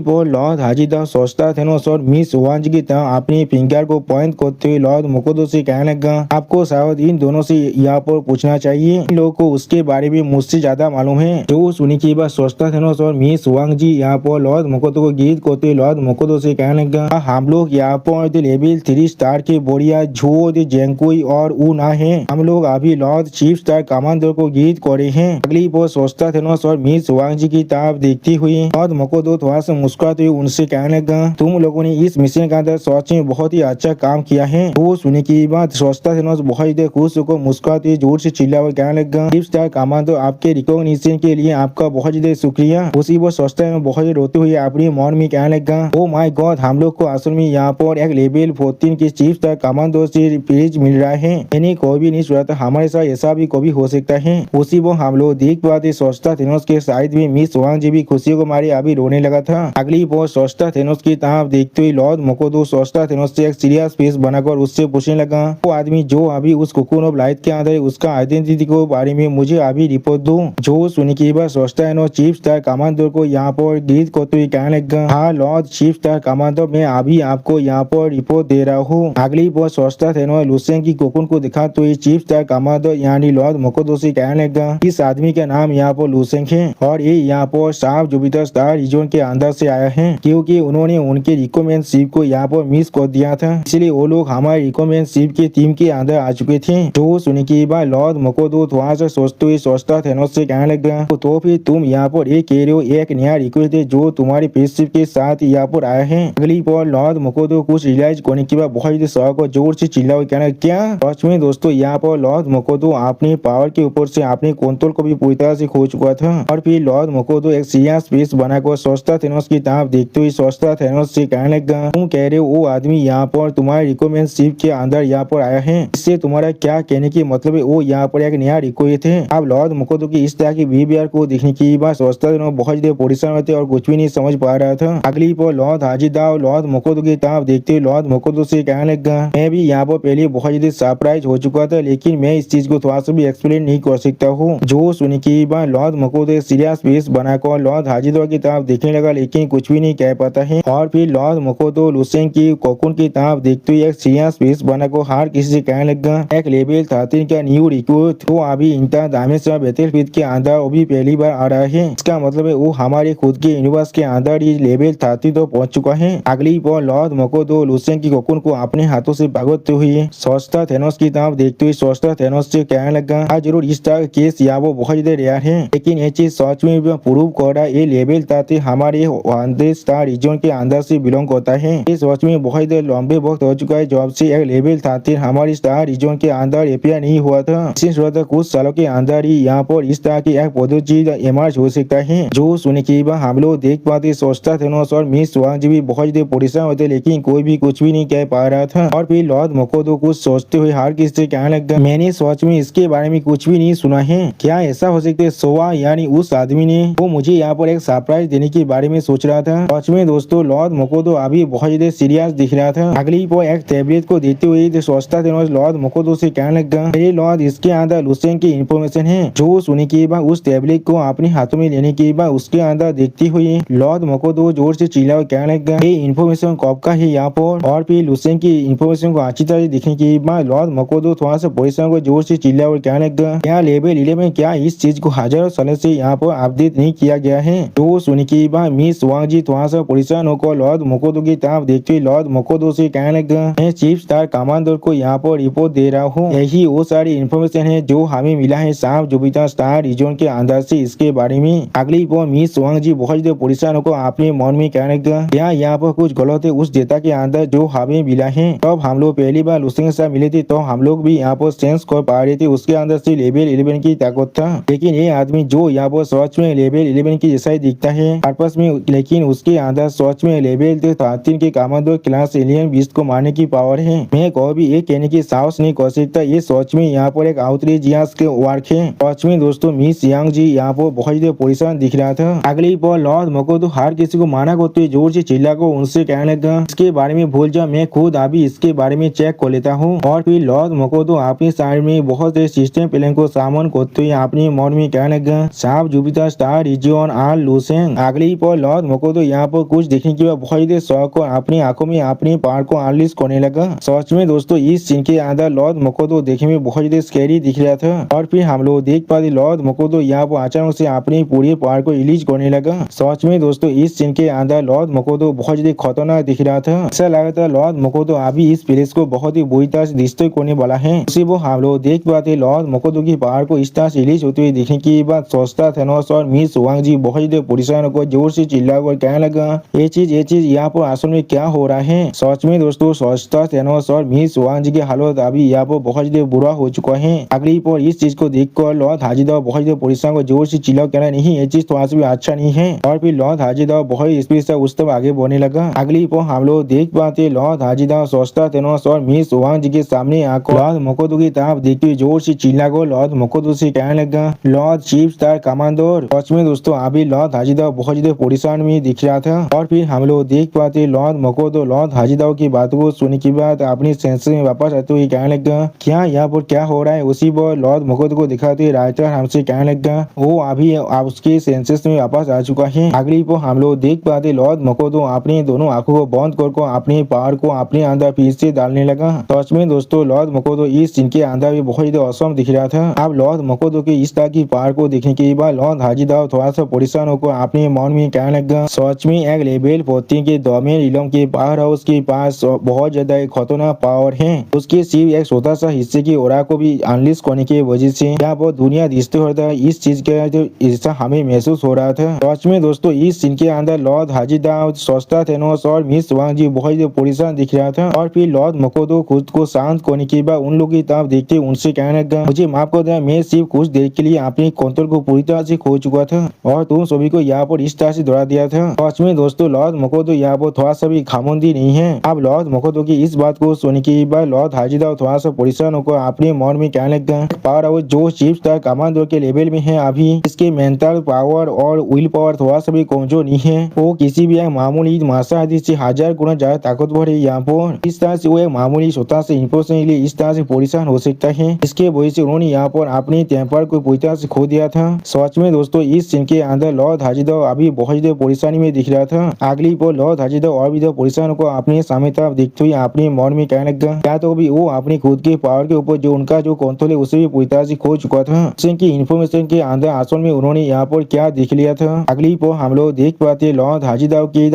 पर लॉर्ड हाजिदा सोचता थेनोस और मिस वांग की तरह अपने फिंगर को पॉइंट करते हुए लॉर्ड मकोदो से कहने लगा आपको शायद इन दोनों से यहाँ पर पूछना चाहिए, इन लोगों को उसके बारे में मुझसे ज्यादा मालूम है। तो सुनने के बाद सोचता थेनोस और मिस वांग जी यहाँ पर लॉर्ड लॉर्ड मोकोतो को गीत करते लॉर्ड मोकोतो से कहने लगा, हम लोग यहाँ पर लेवल 3 स्टार के बोरिया झो जेंकुई और ऊना है। हम लोग अभी लॉर्ड चीफ स्टार कमांडर को गीत करे हैं। अगली बार सोचता थेनोस और मिस वांग की तरफ देखती हुई लॉर्ड मोकोतो थोड़ा सा मुस्कुराते हुए उनसे कहने लगा, तुम लोगों ने इस मिशन के अंदर सच में बहुत ही अच्छा काम किया है। वो सुनने की बात सोचता थेनोस बहुत ही खुश होकर मुस्कुराते जोर से चिल्ला और कहने लगा, चीफ स्टार कमांडर आपके रिकॉग्निशन के लिए आपका बहुत ही शुक्रिया। उसी वो सोचता है बहुत ही रोते हुए अपनी मन में कहने लगा, ओ माय गॉड, हम लोग को असल में यहाँ पर एक लेवल 14 के चीफ स्टार कमांडर से प्रिज मिल रहा है। यानी कोई भी नहीं सोचा था हमारे साथ ऐसा भी कभी हो सकता है। उसी वो हम लोग देख पाते सोचता थेनोस के साइड में मिस वांग जी भी खुशी को मारे अभी रोने लगा था। अगली बार सोचता थेनोस की तरफ देखते हुए लॉर्ड मोकोतो सोचता थेनोस से एक सीरियस फेस बनाकर उससे पूछने लगा, वो आदमी जो अभी उस कोकोन ऑफ लाइट के अंदर उसका आइडेंटिटी को बारे में मुझे अभी रिपोर्ट दो। जो सुनने की बात सोचता है चीफ स्टार कमांडर को यहाँ पर ग्रीट करते हुए कहने लगा, हाँ लॉर्ड चीफ स्टार कमांडर, मैं अभी आपको यहाँ पर रिपोर्ट दे रहा हूँ। अगली बार सोचता थेनोस लुसेन की कोकोन को दिखाते हुए चीफ स्टार कमांडर यानी लॉर्ड मोकोतो से कहने लगा, इस आदमी का नाम यहाँ पर लुसेन है और ये यहाँ पर साफ जुपिटर स्टार रीजन के अंदर से आया है, क्योंकि उन्होंने उनके रिकमेंड शिप को यहाँ पर मिस कर दिया था, इसलिए वो लोग हमारे रिकमेंड शिप के टीम के अंदर आ चुके थे। तो सुनने के बाद लॉर्ड मोकोतो थोड़ा सा सोचते हुए सोचता थेनोस से कहने लगा, तो फिर तुम यहाँ पर एक कह रहे हो एक नया रिक्वेस्ट है जो तुम्हारे पेशशिप के साथ यहाँ पर आया है। अगली बार लॉर्ड मोकोतो कुछ रियलाइज करने के बाद बहुत शौक और जोर से चिल्ला हुआ कहना, क्या सच में दोस्तों यहाँ पर लॉर्ड मोकोतो अपने पावर के ऊपर से अपने कंट्रोल को भी पूरी तरह से खो चुका था। और फिर लॉर्ड मोकोतो एक सीरियस फेस बनाकर सोचता थेनोस की तरफ देखते हुए सोचता थेनोस से कहने लगा, तुम कह रहे हो वो आदमी यहाँ पर तुम्हारे रिकमेंड शिप के अंदर यहाँ पर आया है, इससे तुम्हारा क्या कहने की मतलब है वो यहाँ पर एक नया रिक्वेस्ट है। अब लॉर्ड मोकोतो की इस तरह की बिहेवियर को देखने की बात सोचता थेनोस बहुत ज्यादा परेशान होते और कुछ भी नहीं समझ पा रहा था। अगली पर लॉर्ड हाजिदा और लॉर्ड मोकोतो की तरफ देखते हुए लॉर्ड मोकोतो से कहने लगा, मैं भी यहाँ पर पहले बहुत ज्यादा सरप्राइज हो चुका था, लेकिन मैं इस चीज को थोड़ा सा भी एक्सप्लेन नहीं कर सकता हूँ। जो सुनने की बात लॉर्ड मोकोतो सीरियस फेस बनाकर लॉर्ड हाजिदा की तरफ देखने लगा, लेकिन कुछ भी नहीं कह पाता है। और फिर लॉर्ड मोकोतो लुसेन की कोकुन की तरफ देखते हुए एक सीरियस फेस बनाकर हर किसी से कहने लगा, एक लेवल 13 का न्यू रिक्रूट तो अभी इंटर डायमेंशन बैटलफील्ड के अंदर वो भी पहली बार आ रहा है। इसका मतलब है वो हमारे खुद के यूनिवर्स के अंदर ही लेवल 13 तो पहुंच चुका है। अगली बार लॉर्ड मोकोतो लुसेन की कोकुन को अपने हाथों से भगाते हुए सोचता थेनोस की तरफ देखते हुए सोचता थेनोस से कहने लगा, हाँ जरूर इस तरह केस यहाँ वो बहुत ज्यादा रेयर है, लेकिन ये चीज सच में प्रूव कर रहा है ये लेवल 13 हमारे 100 स्टार रीजन के अंदर से बिलोंग करता है। ये सच में बहुत ज्यादा लंबे वक्त हो चुका है जब से एक लेवल 13 हमारे स्टार रीजन के अंदर अपियर नहीं हुआ था। इसी कुछ सालों के अंदर ही यहाँ पर इस तरह की एक पद्धति इमर्ज हो सकता है। जो सुनने की बात हम लोग देख पाते सोचता थेनोस और मिस वांग जी भी बहुत ज्यादा परेशान होते, लेकिन कोई भी कुछ भी नहीं कह पा रहा था। और फिर लॉर्ड मोकोतो कुछ सोचते हुए हर किसी से कहने लगा, मैंने सच में इसके बारे में कुछ भी नहीं सुना है, क्या ऐसा हो सकता है सोवा यानी उस आदमी ने वो मुझे यहाँ पर एक सरप्राइज देने के बारे में सोच रहा था। सच में दोस्तों लॉर्ड मोकोतो अभी बहुत ज्यादा सीरियस दिख रहा था। अगली बार एक टैबलेट को देते हुए सोचता थेनोस लॉर्ड मोकोतो से कहने लगा, अरे लॉर्ड इसके अंदर लुसेन की इंफॉर्मेशन है। जो सुनने के बाद उस टैबलेट को अपने हाथों में लेने के बाद उसके अंदर देखती हुई लॉर्ड मोकोतो जोर से चिल्ला और कहने लगा, ये इंफॉर्मेशन कब का है यहाँ पर। और फिर लुसेन की इंफॉर्मेशन को अच्छी तरह देखने के बाद लॉर्ड मोकोतो थोड़ा सा परेशान को जोर से चिल्ला और कहने लगा, क्या लेवल 11 क्या इस चीज को हजारों सालों से यहाँ पर अपडेट नहीं किया गया है। तो सुनने के बाद मिस वांग जी थोड़ा सा परेशान होकर लॉर्ड मोकोतो की तरफ देखते हुए लॉर्ड मोकोतो से कहने लगा, मैं चीफ स्टार कमांडर को यहाँ पर रिपोर्ट दे रहा हूँ, यही वो सारी इंफॉर्मेशन है जो हमें मिला है साफ जुपिटर स्टार रीजन के अंदर से इसके बारे में। अगली बार मिस वांग जी बहुत परेशान होकर अपने मन में कहने लगा, क्या यहाँ पर कुछ गलत है उस डेटा के अंदर जो हमें मिला है। तब हम लोग पहली बार लुसेन के साथ मिले थे तो हम लोग भी यहाँ पर सेंस कर पा रहे थे उसके अंदर से लेवल 11 की ताकत था, लेकिन ये आदमी जो यहाँ पर सच में लेवल 11 की जैसा ही दिखता है पर्पस में, लेकिन उसके अंदर सच में लेवल 13 के कमांडर क्लास एलियन बीस्ट को मारने की पावर है। मैं कोई भी ये कहने की साहस नहीं कर सकता ये सच में यहाँ पर एक आउटरीजियस के वर्क है। सच में दोस्तों मिस यांग जी यहाँ पर बहुत परेशान दिख रहा था। अगली बार लॉर्ड मोकोतो हर किसी को माना करते जोर से चिल्ला को उनसे कहने लगा, इसके बारे में भूल जा, मैं खुद अभी इसके बारे में चेक कर लेता हूँ। और फिर लॉर्ड मोकोतो अपनी साइड में बहुत से सिस्टम प्लान को सामान करते हुए अपने मन में कहने लगा, साफ जुपिटर स्टार रीजन आर लुसेन। अगली पर लॉर्ड मोकोतो यहाँ पर कुछ देखने के बाद बहुत शौक और अपनी आंखों में अपने पार को अनलीज करने लगा। सच में दोस्तों इस सीन के अंदर लॉर्ड मोकोतो देखने में बहुत स्कैरी दिख रहा था। और फिर हम लोग देख पाते लॉर्ड मोकोतो यहाँ पर अचानक से अपनी पूरी पार को रिलीज करने लगा। सच में दोस्तों इस सीन के अंदर लॉर्ड मकोटो बहुत ज्यादा खतरनाक दिख रहा था। ऐसा लगा था लॉर्ड मकोटो अभी इस प्लेस को बहुत ही बुरी तरह से डिस्ट्रॉय करने वाला है। उसी वो हम लोग देख पाते लॉर्ड मकोटो की पावर को इस तरह से रिलीज होते हुए देखने की बाद सोचता थेनोस और मिस वांग जी बहुत ज्यादा परेशान होकर जोर से चिल्लाकर कहने लगा ये चीज यहाँ पर असल में क्या हो रहा है। सच में दोस्तों सोचता थेनोस और मिस वांग जी की हालत अभी यहाँ पर बहुत ज्यादा बुरा हो चुका है। अगली पर इस चीज को देखकर लॉर्ड हाजिदाव बहुत ज्यादा परेशान को जोर से चिल्ला कहना नहीं ये चीज थोड़ा सा भी अच्छा नहीं है। और फिर लॉर्ड हाजिदाव बहुत स्पीड से उस तरफ आगे बढ़ने लगा। अगली पर हम लोग देख पाते लॉर्ड हाजिदाव सोचता थेनोस और मिस वांग जी के सामने आकर लॉर्ड मकोटो की तरफ देखते हुए जोर से चिल्लाकर लॉर्ड मकोटो से कहने लगा लॉर्ड चीफ स्टार कमांडर। सच में दोस्तों अभी लॉर्ड हाजिदाव बहुत ज्यादा परेशान में दिख रहा था। और फिर हम लोग देख पाते लॉर्ड मकोटो लॉर्ड हाजिदाव की बात को सुनने के बाद अपनी सेंसेस में वापस आते हुए कहने लगा क्या यहाँ पर क्या हो रहा है। उसी पर लॉर्ड मकोटो को दिखाते राइटर हमसे कहने लगा वो अभी उसके सेंसेस में वापस आ चुका है। अगली पर हम लोग देख पाते लॉर्ड मकोटो अपनी दोनों आंखों को बंद कर अपने पावर को अपने अंदर फिर से डालने लगा। सच में दोस्तों लॉर्ड मकोटो इस सीन के अंदर भी बहुत ज्यादा औसम दिख रहा था। अब लॉर्ड मकोटो के इस तरह की पावर को देखने के बाद लॉर्ड हाजिदाव थोड़ा सा परेशान होकर अपने मन में कहने लगा सच में एक लेवल 14 के डोमेन इलम के पावर हाउस के पास बहुत ज्यादा एक खतरनाक पावर है। उसके सिर्फ एक छोटा सा हिस्से की ओरा को भी अनलिस्ट करने की वजह से यहाँ पर दुनिया दिखते होता है इस चीज का जो हिस्सा हमें महसूस हो रहा था। सच में दोस्तों इस सीन के अंदर लॉर्ड हाजिदाव सोचता थेनोस और मिस वांग जी बहुत ज्यादा परेशान दिख रहा था। और फिर लॉर्ड मकोटो खुद को शांत करने के बाद उन लोगों की तरफ देखते उनसे कहने लगा मुझे माफ कर देना मैं सिर्फ कुछ देर के लिए अपनी कंट्रोल को पूरी तरह से खो चुका था और तुम सभी को यहाँ पर इस तरह से दौड़ा दिया था। सच में दोस्तों लॉर्ड मकोटो यहाँ पर थोड़ा सा भी खामोंदी नहीं है। अब लॉर्ड मकोटो की इस बात को सुनने के बाद लॉर्ड हाजिदाव थोड़ा सा परेशान होकर अपने मन में कहने लगा पावर हाउस जो चीफ स्टार कमांडर के लेवल में है अभी इसके मेंटल पावर और विल पावर थोड़ा सा भी कमजोर नहीं है। वो किसी भी एक मामूली मांसाहारी से 1000 गुना ज्यादा ताकतवर है। यहाँ पर इस तरह से वो एक मामूली छोटा से इंपोर्शन के लिए इस तरह से परेशान हो सकता है। इसके वजह से उन्होंने यहाँ पर अपने टेम्पर को पूरी तरह से खो दिया था। सच में दोस्तों इस सीन के अंदर लॉर्ड हाजिदाव अभी बहुत ज्यादा परेशानी में दिख रहा था। अगली पर लॉर्ड हाजिदाव और भी परेशान को अपने सामने तरफ देखते हुए अपने मन में कहने लगा क्या तो भी वो अपनी खुद के पावर के ऊपर जो उनका जो कंट्रोल है उसे भी पूरी तरह से खो चुका था। की इन्फॉर्मेशन के अंदर असल में उन्होंने यहाँ पर क्या देख लिया था। अगली पर हम लोग देख पाते लॉर्ड हाजिदाव की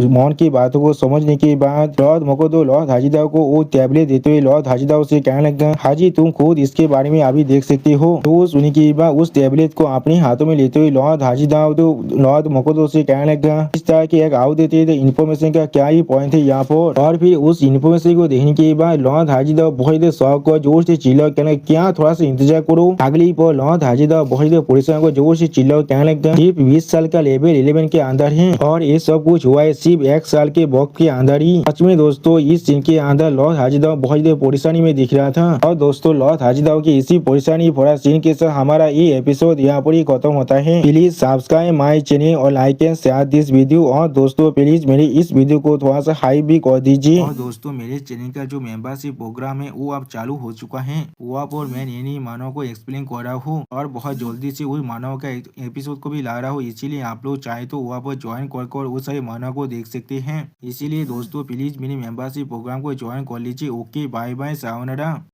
मन की बातों को समझने के बाद लॉर्ड मकोटो लॉर्ड हाजिदाव को वो टैबलेट देते हुए लॉर्ड हाजिदाव से कहने लगा हाजी तुम खुद इसके बारे में अभी देख सकते हो। तो सुनने के बाद उस टैबलेट को अपने हाथों में लेते हुए लॉर्ड हाजिदाव तो लॉर्ड मकोटो से कहने लगा इस तरह के एक आउ देते इन्फॉर्मेशन का क्या ही पॉइंट है यहाँ पर। और फिर उस इन्फॉर्मेशन को देखने के बाद लॉर्ड हाजिदाव बहुत शौक को जोर से चिल्ला कहने क्या थोड़ा सा इंतजार करो। अगली पर लॉर्ड हाजिदाव बहुत परेशान को जोर से चिल्ला कहने लगा सिर्फ 20 साल का लेवल 11 के अंदर है और ये सब कुछ हुआ है सिर्फ 1 साल के वक्त के अंदर ही। सच में दोस्तों इस सीन के अंदर लॉर्ड हाजिदाव बहुत परेशानी में दिख रहा था। और दोस्तों लॉर्ड हाजिदाव की इसी परेशानी भरा सीन के साथ हमारा ये एपिसोड यहाँ पर ही खत्म होता है। प्लीज सब्सक्राइब माई चैनल और like and share this video. और दोस्तों प्लीज मेरे इस वीडियो को थोड़ा सा हाई भी कर दीजिए। और दोस्तों मेरे चैनल का जो मेंबरशिप प्रोग्राम है वो अब चालू हो चुका है। वहाँ पर मैं नई मानव को एक्सप्लेन कर रहा हूँ और बहुत जल्दी से वही मानव का एपिसोड को भी ला रहा हूँ। इसीलिए आप लोग चाहे तो वहाँ पर ज्वाइन कर उस सारे मानव को देख सकते हैं। इसीलिए दोस्तों प्लीज मेरे मेंबरशिप प्रोग्राम को ज्वाइन कर लीजिए। Okay bye bye sayonara.